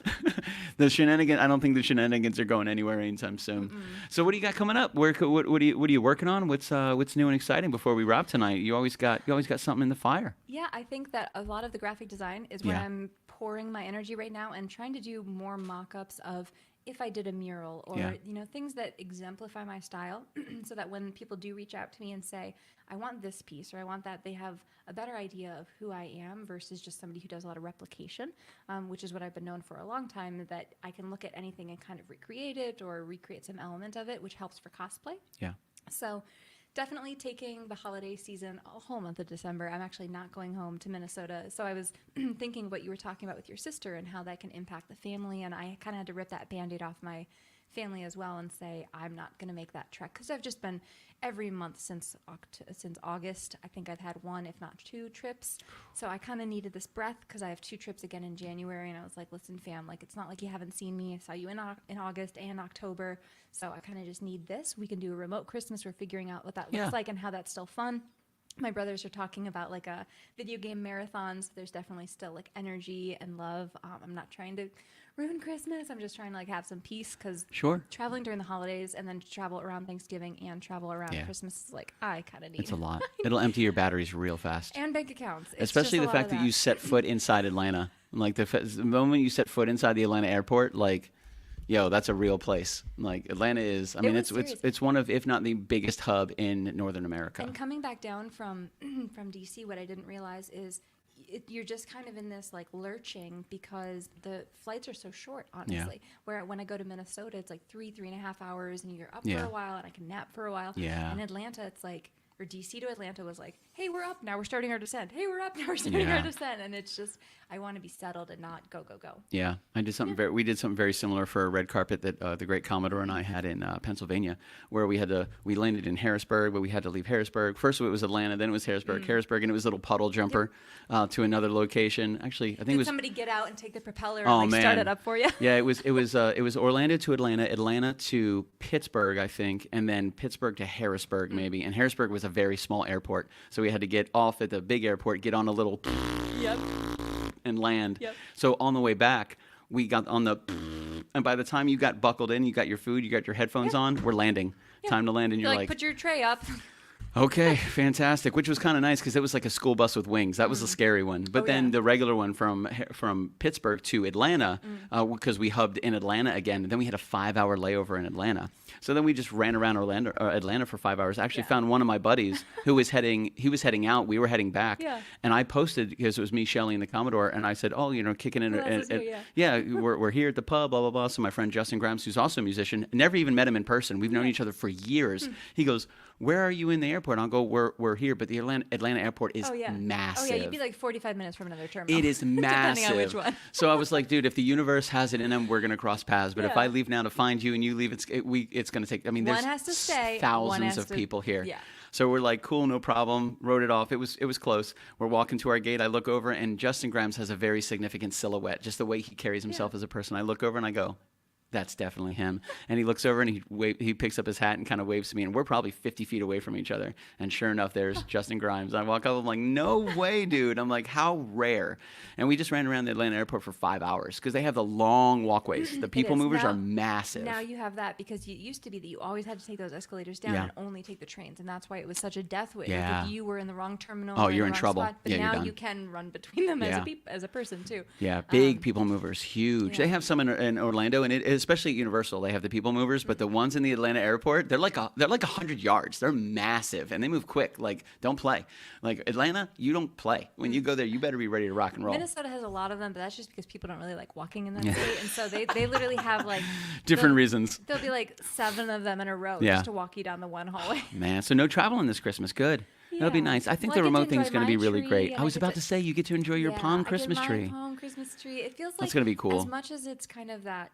The shenanigans. I don't think the shenanigans are going anywhere anytime soon. So, what do you got coming up? What are you working on? What's new and exciting before we wrap tonight? You always got something in the fire. Yeah, I think that a lot of the graphic design is where Yeah. I'm pouring my energy right now and trying to do more mock-ups of if I did a mural or Yeah. things that exemplify my style so that when people do reach out to me and say, I want this piece or I want that, they have a better idea of who I am versus just somebody who does a lot of replication, which is what I've been known for a long time, that I can look at anything and kind of recreate it or recreate some element of it, which helps for cosplay. Yeah. So definitely taking the holiday season, a whole month of December. I'm actually not going home to Minnesota. So I was thinking what you were talking about with your sister and how that can impact the family. And I kind of had to rip that Band-Aid off my family as well and say, I'm not going to make that trek. Because I've just been every month since August. I think I've had one, if not two trips. So I kind of needed this breath because I have 2 trips again in January. And I was like, listen, fam, like it's not like you haven't seen me. I saw you in August and October. So I kind of just need this. We can do a remote Christmas. We're figuring out what that looks Yeah. like and how that's still fun. My brothers are talking about like a video game marathons. There's definitely still like energy and love. I'm not trying to ruin Christmas. I'm just trying to like have some peace because Sure. traveling during the holidays and then to travel around Thanksgiving and travel around Yeah. Christmas is like I kind of need. It's a lot. It'll empty your batteries real fast. And bank accounts. It's Especially just the a lot fact of that you set foot inside Atlanta. Like the moment you set foot inside the Atlanta airport, like, yo, that's a real place. Like Atlanta is. I mean, was it's serious. it's one of, if not the biggest hub in Northern America. And coming back down from from DC, what I didn't realize is you're just kind of in this like lurching because the flights are so short, honestly. Where when I go to Minnesota, it's like 3.5 hours, and you're up Yeah. for a while, and I can nap for a while. Yeah. And Atlanta, it's like, or DC to Atlanta was like, hey, we're up now. We're starting our descent. Hey, we're up now. We're starting Yeah. our descent. And it's just, I want to be settled and not go. Yeah, I did something we did something very similar for a red carpet that the great Commodore and I had in Pennsylvania, where we landed in Harrisburg, but we had to leave Harrisburg. First it was Atlanta, then it was Harrisburg, and it was a little puddle jumper to another location. Actually, I think it Did was. somebody get out and take the propeller Oh, and like start man. it up for you? Yeah, it was Orlando to Atlanta, Atlanta to Pittsburgh, I think, and then Pittsburgh to Harrisburg maybe. And Harrisburg was a very small airport, so we had to get off at the big airport, get on a little Yep. and land. Yep. So on the way back, we got on the and by the time you got buckled in, you got your food, you got your headphones on, we're landing. Time to land, and You're you're like, put your tray up. okay, fantastic, which was kind of nice because it was like a school bus with wings. That was a scary one. But Oh, then yeah. the regular one from Pittsburgh to Atlanta, because we hubbed in Atlanta again, and then we had a 5-hour layover in Atlanta. So then we just ran around Atlanta for 5 hours. I actually Yeah. found one of my buddies who was heading out. We were heading back, Yeah. and I posted because it was me, Shelly, and the Commodore, and I said, "Oh, kicking in, Well, that's you, yeah, we're here at the pub, blah blah blah." So my friend Justin Grimes, who's also a musician, never even met him in person. We've known each other for years. He goes, "Where are you in the airport?" I'll go, "We're here," but the Atlanta airport is Oh, yeah. massive. Oh, yeah. You'd be like 45 minutes from another terminal. It is massive. Depending on which one. So I was like, dude, if the universe has it in them, we're gonna cross paths. But if Yeah. I leave now to find you and you leave, it's gonna take. I mean, One there's has to stay, one thousands has of to- people here. yeah. So we're like, cool, no problem. Wrote it off. It was close. We're walking to our gate. I look over, and Justin Grimes has a very significant silhouette, just the way he carries himself as a person. I look over and I go, that's definitely him. And he looks over and he picks up his hat and kind of waves to me, and we're probably 50 feet away from each other. And sure enough, there's Justin Grimes. I walk up, I'm like, no way, dude. I'm like, how rare. And we just ran around the Atlanta airport for 5 hours because they have the long walkways. The people is. movers Now- are massive. Now you have that because it used to be that you always had to take those escalators down Yeah. and only take the trains, and that's why it was such a death wish. Yeah. Like if you were in the wrong terminal, Oh, or you're the in wrong trouble. Spot, but Yeah, you're now done. you can run between them Yeah. as a person too. Yeah, big people movers, huge. yeah. They have some in Orlando, and it is especially at Universal, they have the people movers, but the ones in the Atlanta airport, they're like 100 yards. They're massive and they move quick. Like, don't play. Like Atlanta, you don't play. When you go there, you better be ready to rock and roll. Minnesota has a lot of them, but that's just because people don't really like walking in that state, and so they literally have like Different reasons. There'll be like 7 of them in a row Yeah. just to walk you down the one hallway. Man, so no traveling this Christmas. Good. That'll be Yeah. nice. I think Well, the I get to remote thing is enjoy going to be my really tree, great. and I I was get about to- to say, you get to enjoy your palm I Christmas get tree. my palm Christmas tree. It feels like That's gonna be cool. As much as it's kind of that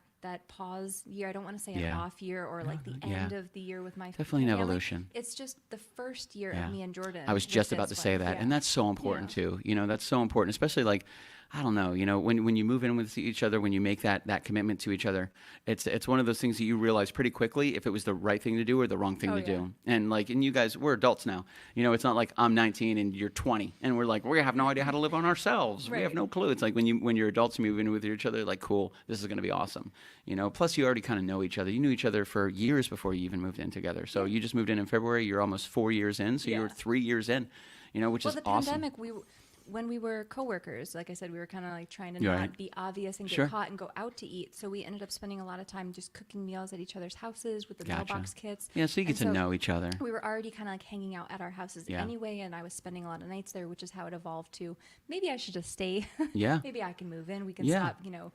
pause year, I don't want to say an Yeah. off year or like the Yeah. end of the year with my Definitely an family. evolution. It's just the first year Yeah. of me and Jordan. I was with just about to this say one. that, Yeah. and that's so important Yeah. too. You know, that's so important, especially like, I don't know, you know, when you move in with each other, when you make that commitment to each other, it's one of those things that you realize pretty quickly if it was the right thing to do or the wrong thing Oh, to yeah. do. And like, and you guys, we're adults now. You know, it's not like I'm 19 and you're 20, and we're like, we have no idea how to live on ourselves. We have Right. no clue. It's like when you're adults and move in with each other, like, cool, this is going to be awesome. You know, plus you already kind of know each other. You knew each other for years before you even moved in together. So you just moved in February. You're almost 4 years in. So Yeah. you're 3 years in. You know, which Well, is the awesome. pandemic, when we were coworkers, like I said, we were kind of like trying to You're not right. be obvious and get Sure. caught and go out to eat. So we ended up spending a lot of time just cooking meals at each other's houses with the Gotcha. mailbox kits. Yeah, so you get And to know each other. We were already kind of like hanging out at our houses Yeah. anyway, and I was spending a lot of nights there, which is how it evolved to maybe I should just stay. Yeah. Maybe I can move in. We can Yeah. stop, you know.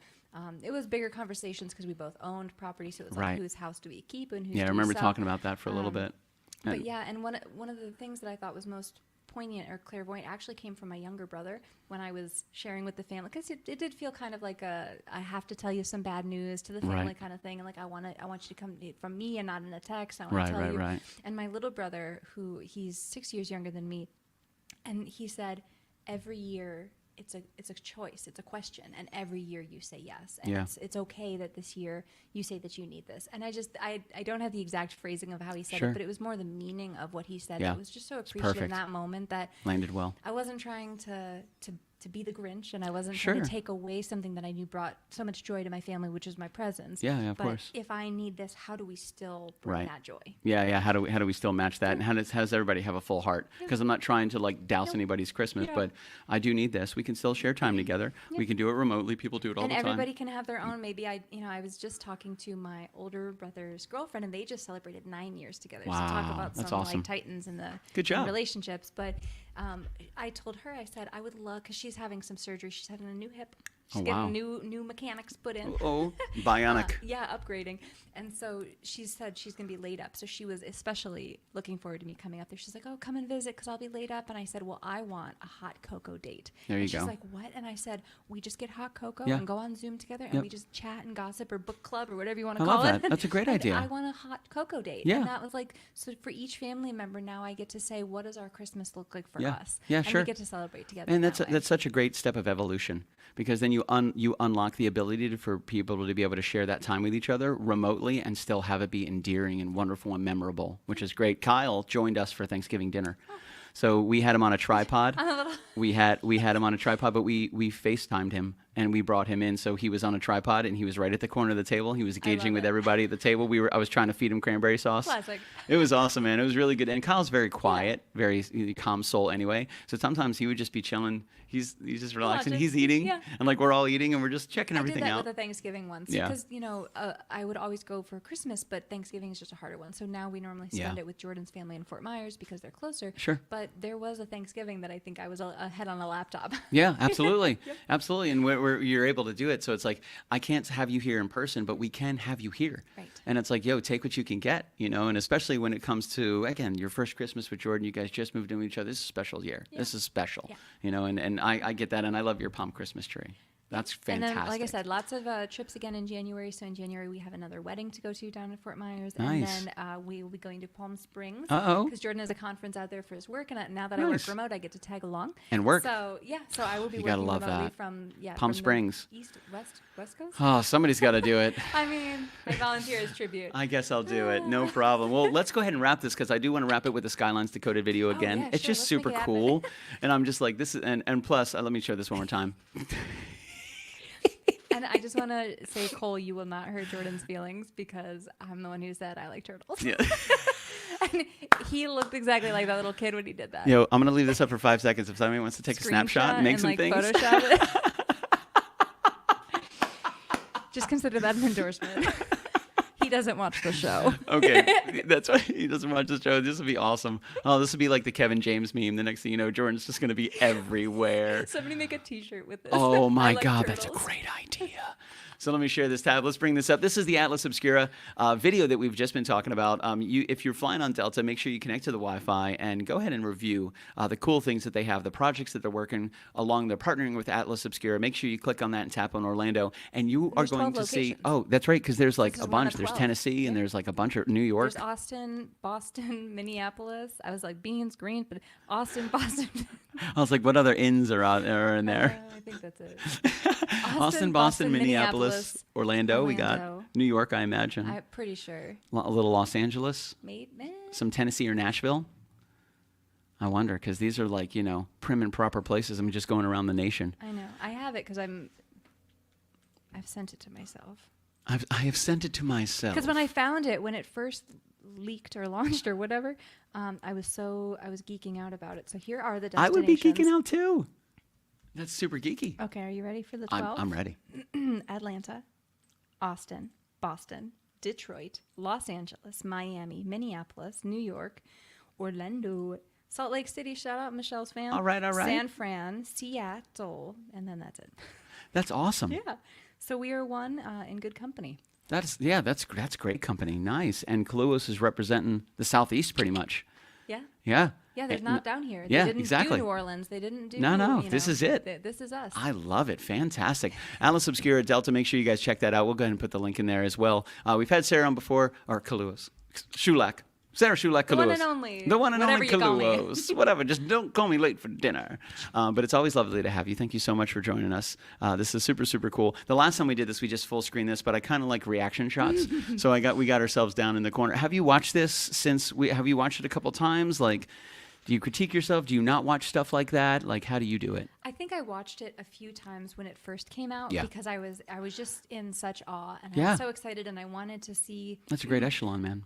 It was bigger conversations because we both owned property, so it was Right. like whose house do we keep and whose Yeah, I do we remember sell? talking about that for a little bit. But And- yeah, and one of the things that I thought was most poignant or clairvoyant actually came from my younger brother when I was sharing with the family, because it did feel kind of like I have to tell you some bad news to the family Right. kind of thing, and like I want you to come from me and not in a text. I want Right, to tell right, you. right. And my little brother, he's 6 years younger than me, and he said every year it's a choice, it's a question, and every year you say yes, and Yeah. it's okay that this year you say that you need this. And I don't have the exact phrasing of how he said Sure. it, but it was more the meaning of what he said. Yeah. It was just so appreciative in perfect. that moment that Landed well. I wasn't trying to be the Grinch, and I wasn't Sure. trying to take away something that I knew brought so much joy to my family, which is my presence. Yeah, yeah, of but course. if I need this, how do we still bring Right. that joy? Yeah, yeah. How do we still match that? And how does everybody have a full heart? Because I'm not trying to like douse anybody's Christmas, Yeah. but I do need this. We can still share time together. We can do it remotely. People do it all And the time. everybody can have their own. Maybe I was just talking to my older brother's girlfriend, and they just celebrated 9 years together. So talk Wow, about that's some awesome. like titans in the Good in job. relationships. But I told her, I said I would love, because she's having some surgery. She's having a new hip. She's Oh, wow. getting new mechanics put in. Oh, bionic. Yeah, upgrading. And so she said she's going to be laid up. So she was especially looking forward to me coming up there. She's like, oh, come and visit because I'll be laid up. And I said, well, I want a hot cocoa date. There you and she's go. like, what? And I said, we just get hot cocoa Yeah. and go on Zoom together and Yep. we just chat and gossip or book club or whatever you want to I call love it. that. That's a great And idea. I want a hot cocoa date. Yeah. And that was like, so for each family member, now I get to say, what does our Christmas look like for Yeah. us? Yeah, and sure. we get to celebrate together. And that way. that's such a great step of evolution, because then you unlock the ability for people to be able to share that time with each other remotely and still have it be endearing and wonderful and memorable, which is great. Kyle joined us for Thanksgiving dinner. So we had him on a tripod. We had him on a tripod, but we FaceTimed him and we brought him in. So he was on a tripod and he was right at the corner of the table. He was engaging love with it. everybody at the table. I was trying to feed him cranberry sauce. Classic. It was awesome, man. It was really good. And Kyle's very quiet, very calm soul anyway. So sometimes he would just be chilling. He's just relaxing. Watching. He's eating, Yeah. and like we're all eating, and we're just checking I did everything that out. with the Thanksgiving ones Yeah. because I would always go for Christmas, but Thanksgiving is just a harder one. So now we normally spend Yeah. it with Jordan's family in Fort Myers because they're closer. Sure. But there was a Thanksgiving that I think I was ahead on a laptop. Yeah, absolutely, absolutely. And you're able to do it. So it's like, I can't have you here in person, but we can have you here. Right. And it's like, yo, take what you can get, and especially when it comes to, again, your first Christmas with Jordan, you guys just moved in with each other. This is a special year. Yeah. This is special, Yeah. and I get that. And I love your palm Christmas tree. That's fantastic. And then, like I said, lots of trips again in January. So in January, we have another wedding to go to down in Fort Myers. Nice. And then we will be going to Palm Springs. Uh-oh. Because Jordan has a conference out there for his work. And now that I work Nice. remote, I get to tag along. And work. So, yeah. So I will be You gotta working love remotely that. from Palm from the Springs. West Coast? Oh, somebody's got to do it. I mean, I volunteer as tribute. I guess I'll do it. No problem. Well, let's go ahead and wrap this because I do want to wrap it with the Skylines Decoded video again. yeah, It's sure. just Let's super make it happen. cool. And I'm just like, this is, and plus, let me share this one more time. And I just want to say, Cole, you will not hurt Jordan's feelings because I'm the one who said I like turtles. Yeah. And he looked exactly like that little kid when he did that. Yo, I'm going to leave this up for 5 seconds. If somebody wants to take a snapshot and make some things. Photoshop it. Just consider that an endorsement. He doesn't watch the show. Okay, that's why he doesn't watch the show. This would be awesome. Oh, this would be like the Kevin James meme. The next thing you know, Jordan's just going to be everywhere. Somebody make a T-shirt with this. Oh I my like God, that's a turtles. great idea. So let me share this tab. Let's bring this up. This is the Atlas Obscura video that we've just been talking about. If you're flying on Delta, make sure you connect to the Wi-Fi and go ahead and review the cool things that they have, the projects that they're working along. They're partnering with Atlas Obscura. Make sure you click on that and tap on Orlando, and you There's are going 12 to see. locations. Oh, that's right, because there's like This a is one bunch. of There's 12. Tennessee, and Yeah. there's like a bunch of New York. There's Austin, Boston, Minneapolis. I was like beans, green, but Austin, Boston. I was like, what other inns are in there? I think that's it. Austin, Boston, Minneapolis, Orlando. We got Orlando. New York, I imagine. I'm pretty sure. A little Los Angeles, Maybe. some Tennessee or Nashville. I wonder, because these are like, prim and proper places. I'm just going around the nation. I know. I have it because I've sent it to myself. I have sent it to myself. Because when I found it, when it first leaked or launched or whatever, I was geeking out about it. So here are the I destinations. would be geeking out too. That's super geeky. Okay, are you ready for the 12? I'm ready. Atlanta, Austin, Boston, Detroit, Los Angeles, Miami, Minneapolis, New York, Orlando, Salt Lake City. Shout out Michelle's fan. All right. San Fran, Seattle, and then that's it. That's awesome. Yeah. So we are one in good company. That's great company. Nice. And KALUOHS is representing the Southeast pretty much. Yeah. Yeah. Yeah, they're not down here. Yeah, They didn't exactly. do New Orleans. They didn't do. No, this is it. This is us. I love it. Fantastic. Atlas Obscura Delta. Make sure you guys check that out. We'll go ahead and put the link in there as well. We've had Sarah on before, or KALUOHS. Shoulak. Sarah Shoulak, KALUOHS. The one and only. The one and Whatever only you call me. KALUOHS. Whatever. Just don't call me late for dinner. But it's always lovely to have you. Thank you so much for joining us. This is super, super cool. The last time we did this, we just full screen this, but I kind of like reaction shots. So we got ourselves down in the corner. Have you watched this have you watched it a couple times? Like, do you critique yourself? Do you not watch stuff like that? Like, how do you do it? I think I watched it a few times when it first came out Yeah. because I was just in such awe and I Yeah. was so excited and I wanted to see That's a great echelon, man.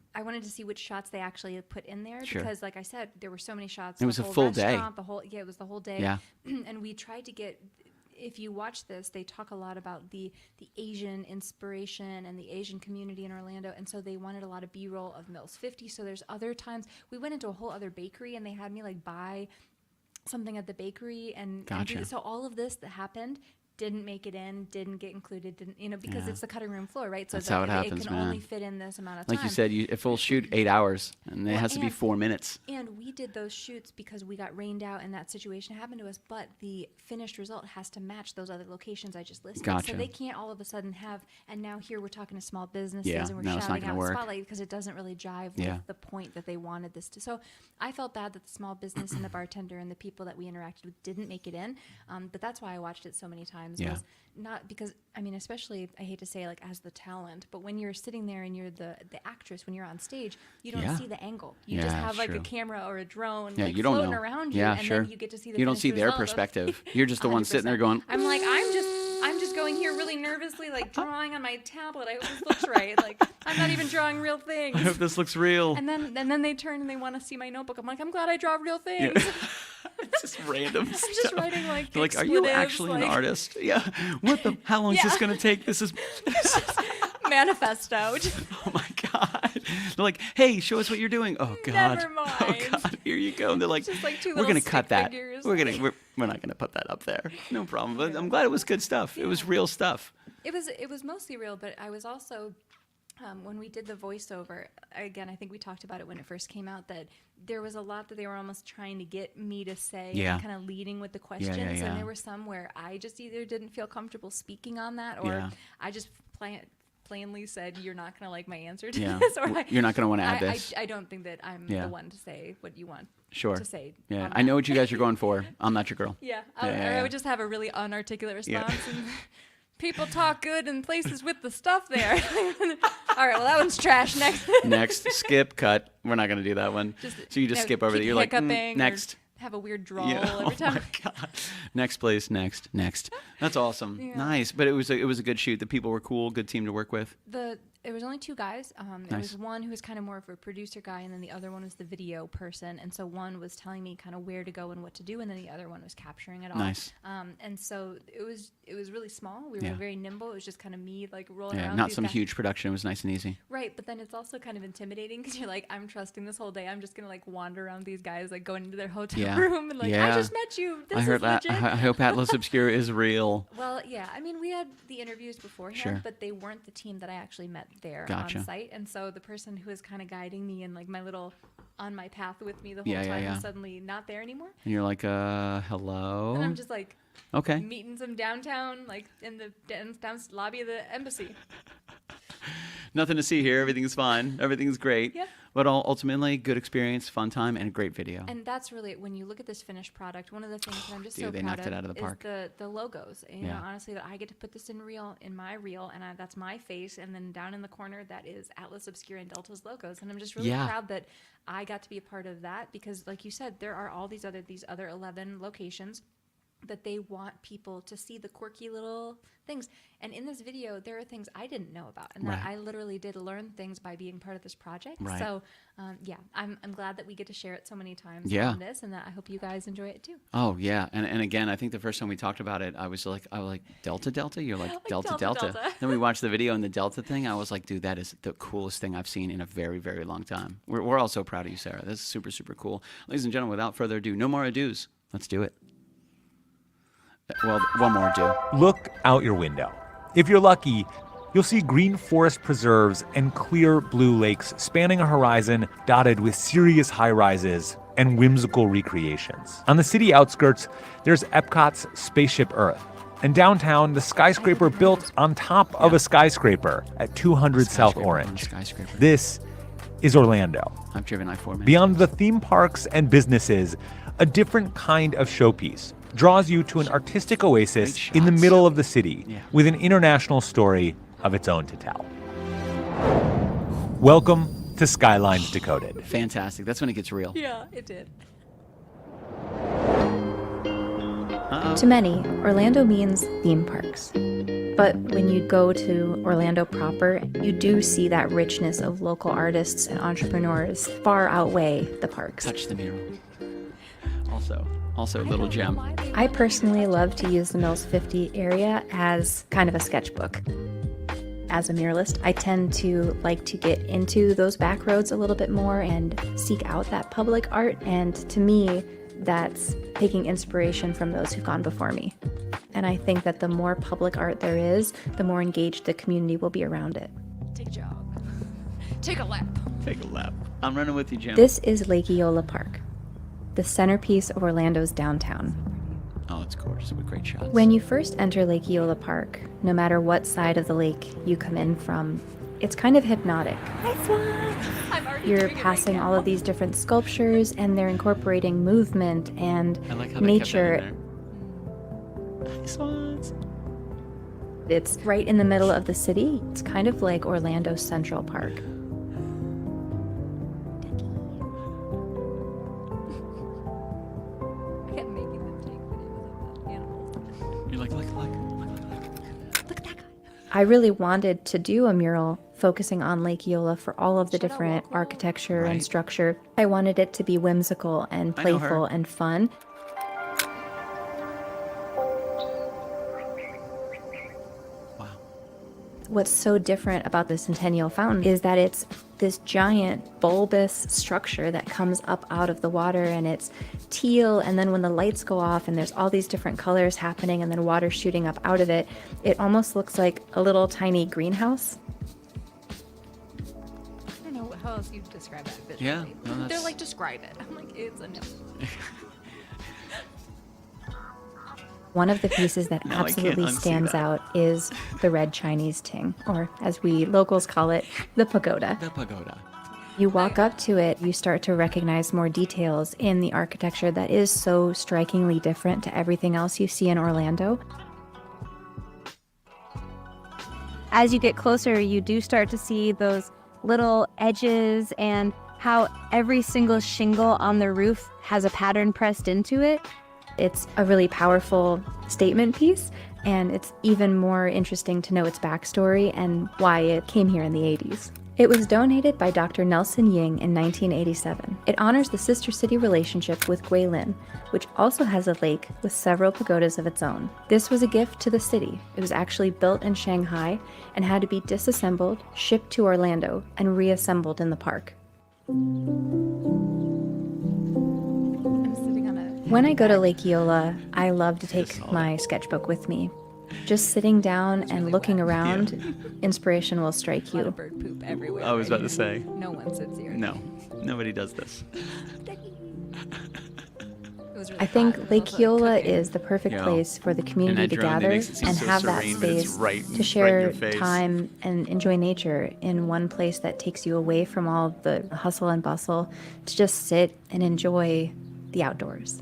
which shots they actually put in there Sure. because like I said there were so many shots. It was the a whole full day. restaurant, it was the whole day. Yeah. And we tried to get. If you watch this, they talk a lot about the Asian inspiration and the Asian community in Orlando, and so they wanted a lot of B-roll of Mills 50. So there's other times we went into a whole other bakery, and they had me like buy something at the bakery, and Gotcha. so all of this that happened didn't make it in, didn't get included, because Yeah. it's the cutting room floor, right? So That's how it it happens, can man. only fit in this amount of time. Like you said, a full shoot 8 hours, and it Well, has to be and- 4 minutes. And we did those shoots because we got rained out and that situation happened to us, but the finished result has to match those other locations I just listed. Gotcha. So they can't all of a sudden and now here we're talking to small businesses Yeah, and we're no, it's not shouting gonna out work. Spotlight because it doesn't really jive Yeah. with the point that they wanted this to. So I felt bad that the small business and the bartender and the people that we interacted with didn't make it in. But that's why I watched it so many times. Yeah. Was not because, especially, I hate to say like as the talent, but when you're sitting there and you're the actress, when you're on stage, you don't Yeah. see the angle. You just Yeah, have like true. a camera or a drone Yeah, like you don't floating know. around you, Yeah, and sure. then you get to see the You don't see finished their result of- perspective. You're just the one sitting there 100%. going, I'm like, I'm just going here really nervously, like drawing on my tablet. I hope this looks right. Like I'm not even drawing real things. I hope this looks real. And then they turn and they want to see my notebook. I'm like, I'm glad I draw real things. Yeah. It's just random I'm stuff. just writing like They're like, are you expletives, actually an like- artist? Yeah. How long is this Yeah. going to take? This is, manifesto. oh my God. They're like, hey, show us what you're doing. Oh God. Never Oh mind. God. Here you go. And they're like, Just like two we're little going to cut stick that. figures. We're not going to put that up there. No problem. But I'm glad it was good stuff. It was real stuff. It was mostly real, but I was also when we did the voiceover again. I think we talked about it when it first came out that there was a lot that they were almost trying to get me to say, Yeah. kind of leading with the questions, yeah. and there were some where I just either didn't feel comfortable speaking on that, or Yeah. I just plainly said, "You're not going to like my answer to Yeah. this," or You're not going to want to add I, this. I don't think that I'm Yeah. the one to say what you want Sure. to say. Yeah. on I know that. what you guys are going for. I'm not your girl. Yeah, Yeah. I would just have a really unarticulate Yeah. response. And people talk good in places with the stuff there. All right, well, that one's trash. Next. Next, skip, cut. We're not going to do that one. So you just skip over keep that. You're like, hiccuping or next. Have a weird drawl Yeah. every Oh time. my God. Next, please. Next. That's awesome. Yeah. Nice. But it was a good shoot. The people were cool. Good team to work with. There was only 2 guys. There Nice. was one who was kind of more of a producer guy, and then the other one was the video person. And so one was telling me kind of where to go and what to do, and then the other one was capturing it all. Nice. And so it was really small. We Yeah. were very nimble. It was just kind of me like rolling Yeah, around. not these some guys. huge production. It was nice and easy. Right, but then it's also kind of intimidating because you're like, I'm trusting this whole day. I'm just gonna like wander around these guys, like going into their hotel Yeah. room and like, Yeah. I just met you. This I heard is that. legit. I hope Atlas Obscura is real. Well, yeah. I mean, we had the interviews beforehand, Sure. but they weren't the team that I actually met there Gotcha. on site. And so the person who was kind of guiding me and like my little on my path with me the whole Yeah, yeah, time yeah. was suddenly not there anymore. And you're like, hello? And I'm just like Okay. meeting some downtown, like in the down lobby of the embassy. Nothing to see here. Everything's fine. Everything's great. Yeah. But ultimately, good experience, fun time, and a great video. And that's really, when you look at this finished product, one of the things that I'm just Dude, so they proud knocked it out of the park. is the logos. You know, Yeah. honestly, that I get to put this in my reel, and that's my face, and then down in the corner, that is Atlas Obscura and Delta's logos. And I'm just really Yeah. proud that I got to be a part of that because, like you said, there are all these other 11 locations that they want people to see the quirky little things. And in this video, there are things I didn't know about, and that Right. I literally did learn things by being part of this project. Right. So, yeah, I'm glad that we get to share it so many times Yeah. on this, and that I hope you guys enjoy it too. Oh yeah, and again, I think the first time we talked about it, I was like Delta. You're like, Like Delta. Delta. Then we watched the video and the Delta thing. I was like, dude, that is the coolest thing I've seen in a very, very long time. We're all so proud of you, Sarah. This is super, super cool. Ladies and gentlemen, without further ado, no more ados. Let's do it. Well, one more ado. Look out your window. If you're lucky, you'll see green forest preserves and clear blue lakes spanning a horizon dotted with serious high-rises and whimsical recreations. On the city outskirts, there's Epcot's Spaceship Earth. And downtown, the skyscraper built on top of a skyscraper at 200 South Skyscraper on a Orange. skyscraper. This is Orlando. I've driven I-4 many Beyond times. the theme parks and businesses, a different kind of showpiece draws you to an artistic oasis Great in the shots. middle of the city Yeah. with an international story of its own to tell. Welcome to Skylines Decoded. Fantastic. That's when it gets real. Yeah, it did. To many, Orlando means theme parks. But when you go to Orlando proper, you do see that richness of local artists and entrepreneurs far outweigh the parks. Touch the mural. Also a little gem. I personally love to use the Mills 50 area as kind of a sketchbook. As a muralist, I tend to like to get into those back roads a little bit more and seek out that public art. And to me, that's taking inspiration from those who've gone before me. And I think that the more public art there is, the more engaged the community will be around it. Take a jog. Take a lap. Take a lap. I'm running with you, Jim. This is Lake Eola Park, the centerpiece of Orlando's downtown. Oh, it's gorgeous with great shots. When you first enter Lake Eola Park, no matter what side of the lake you come in from, it's kind of hypnotic. I'm already You're doing it right passing now. all of these different sculptures, and they're incorporating movement and I like how they nature. kept that in there. Nice ones. It's right in the middle of the city. It's kind of like Orlando's Central Park. I kept making them take videos of the animals. You're like, look. Look at that guy. I really wanted to do a mural focusing on Lake Eola for all of the Should I different walk architecture Right. and structure. I wanted it to be whimsical and I know her. playful and fun. Wow. What's so different about the Centennial Fountain is that it's this giant bulbous structure that comes up out of the water, and it's teal, and then when the lights go off and there's all these different colors happening and then water shooting up out of it, it almost looks like a little tiny greenhouse. I don't know how else you describe that visually. Yeah, no, They're that's- like, describe it. I'm like, it's a no. One of the pieces that No, I can't absolutely unsee stands that. out is the red Chinese ting, or as we locals call it, the pagoda. The pagoda. You walk up to it, you start to recognize more details in the architecture that is so strikingly different to everything else you see in Orlando. As you get closer, you do start to see those little edges and how every single shingle on the roof has a pattern pressed into it. It's a really powerful statement piece And it's even more interesting to know its backstory and why it came here in the 80s. It was donated by Dr. Nelson Ying in 1987. It honors the sister city relationship with Guilin, which also has a lake with several pagodas of its own. This was a gift to the city. It was actually built in Shanghai and had to be disassembled, shipped to Orlando, and reassembled in the park. I'm sitting on a. When I go to Lake Eola, I love to take my sketchbook with me. Just sitting down and looking around, inspiration will strike A lot you. of bird poop everywhere. I was about to say. No one sits here. No, nobody does this. It was really I hot. think It was Lake also Eola cooking. is the perfect Yeah. place for the community that to drone that gather makes it seem and so have that serene, but it's space right to in your share face. time and enjoy nature in one place that takes you away from all the hustle and bustle to just sit and enjoy the outdoors.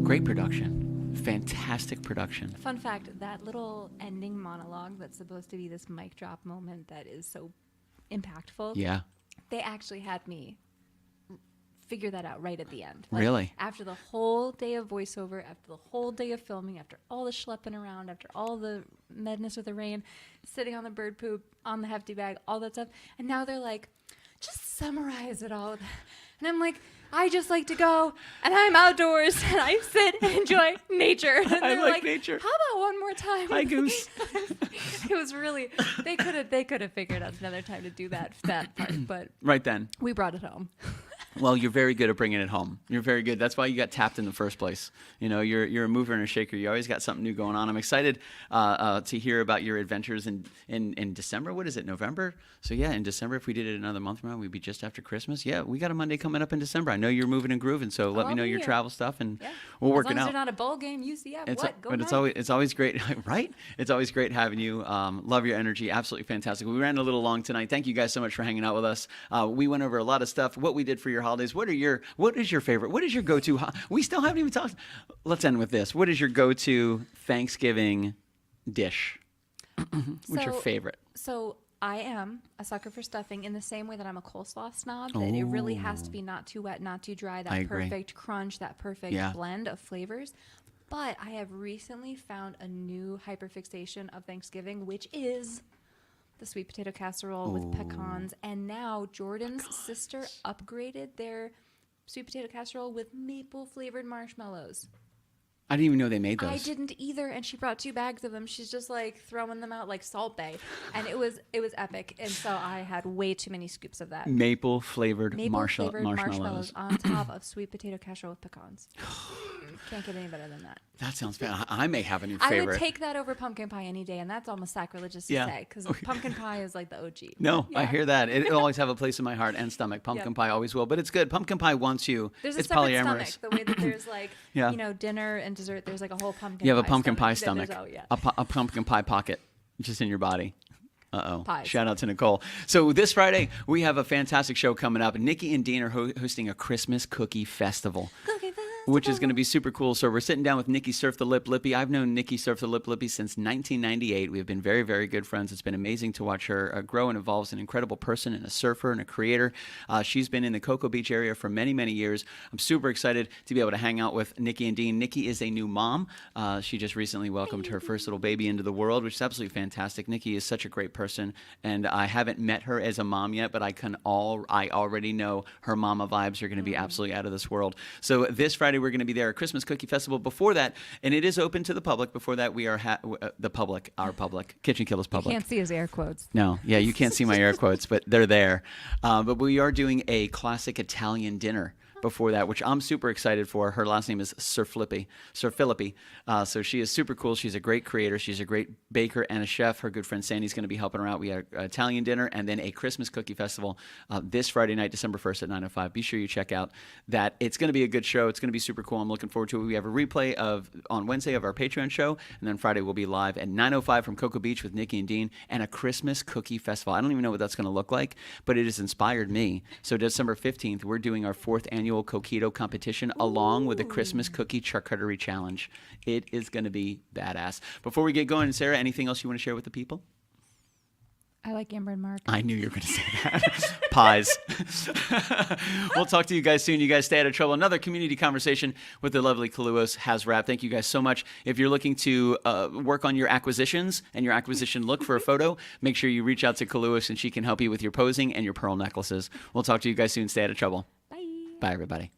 Great production. Fantastic production. Fun fact, that little ending monologue that's supposed to be this mic drop moment that is so impactful, Yeah. they actually had me figure that out right at the end. Really? After the whole day of voiceover, after the whole day of filming, after all the schlepping around, after all the madness with the rain, sitting on the bird poop, on the hefty bag, all that stuff. And now they're like, just summarize it all. And I'm like, I just like to go and I'm outdoors and I sit and enjoy nature. And I they're like nature. How about one more time? Hi, Goose. It was really, they could have figured out another time to do that part, but Right then. we brought it home. Well, you're very good at bringing it home. You're very good. That's why you got tapped in the first place. You know, you're a mover and a shaker. You always got something new going on. I'm excited to hear about your adventures in December. What is it, November? So yeah, in December, if we did it another month from now, we'd be just after Christmas. Yeah, we got a Monday coming up in December. I know you're moving and grooving, so let me I'll know be your here. travel stuff, and Yeah. we'll work as it long as out. they're not a bowl game, UCF. It's What? Go but it's Knights. always great, right? It's always great having you. Love your energy, absolutely fantastic. We ran a little long tonight. Thank you guys so much for hanging out with us. We went over a lot of stuff. What we did for your holidays. What is your favorite? What is your go-to? We still haven't even talked. Let's end with this. What is your go-to Thanksgiving dish? What's your favorite? So I am a sucker for stuffing in the same way that I'm a coleslaw snob. That it really has to be not too wet, not too dry. I That agree. perfect crunch, that perfect Yeah. blend of flavors. But I have recently found a new hyperfixation of Thanksgiving, which is the sweet potato casserole with pecans. And now Jordan's sister upgraded their sweet potato casserole with maple flavored marshmallows. I didn't even know they made those. I didn't either, and she brought 2 bags of them. She's just like throwing them out like Salt Bay, and it was epic. And so I had way too many scoops of that. Maple flavored Maple-flavored marshmallows. on top of sweet potato casserole with pecans. Can't get any better than that. That sounds bad. I may have a new I favorite. would take that over pumpkin pie any day, and that's almost sacrilegious to Yeah. say because pumpkin pie is like the OG. No, I Yeah. hear that. It'll always have a place in my heart and stomach. Pumpkin pie always will, but it's good. Pumpkin pie wants you. There's a It's separate polyamorous. stomach. The way that there's like, Yeah. dinner and dessert. There's like a whole pumpkin. You have a pie pumpkin pie stomach. stomach. There's- oh, yeah. A pumpkin pie pocket just in your body. Uh-oh. Pies. Shout out to Nicole. So this Friday, we have a fantastic show coming up. Nikki and Dean are hosting a Christmas cookie festival, which is going to be super cool. So we're sitting down with Nikki Surf the Lip Lippy. I've known Nikki Surf the Lip Lippy since 1998. We've been very, very good friends. It's been amazing to watch her grow and evolve as an incredible person and a surfer and a creator. She's been in the Cocoa Beach area for many, many years. I'm super excited to be able to hang out with Nikki and Dean. Nikki is a new mom. She just recently welcomed her first little baby into the world, which is absolutely fantastic. Nikki is such a great person, and I haven't met her as a mom yet, but I already know her mama vibes are going to be absolutely out of this world. So this Friday, we're going to be there at Christmas Cookie Festival. Before that, and it is open to the public. Before that, we are the public, our public, Kitchen Killers public. Can't see his air quotes. No, yeah, you can't see my air quotes, but they're there. But we are doing a classic Italian dinner before that, which I'm super excited for. Her last name is Sir Filippi. So she is super cool. She's a great creator. She's a great baker and a chef. Her good friend Sandy's going to be helping her out. We have an Italian dinner and then a Christmas cookie festival this Friday night, December 1st at 9:05. Be sure you check out that. It's going to be a good show. It's going to be super cool. I'm looking forward to it. We have a replay on Wednesday of our Patreon show, and then Friday we'll be live at 9:05 from Cocoa Beach with Nikki and Dean, and a Christmas cookie festival. I don't even know what that's going to look like, but it has inspired me. So December 15th, we're doing our 4th annual Coquito competition along with the Christmas cookie charcuterie challenge. It is going to be badass. Before we get going, Sarah, anything else you want to share with the people? I like Amber and Mark. I knew you were going to say that. Pies. We'll talk to you guys soon. You guys stay out of trouble. Another community conversation with the lovely KALUOHS has wrapped. Thank you guys so much. If you're looking to work on your acquisitions and your acquisition look for a photo, make sure you reach out to KALUOHS and she can help you with your posing and your pearl necklaces. We'll talk to you guys soon. Stay out of trouble. Bye. Bye, everybody.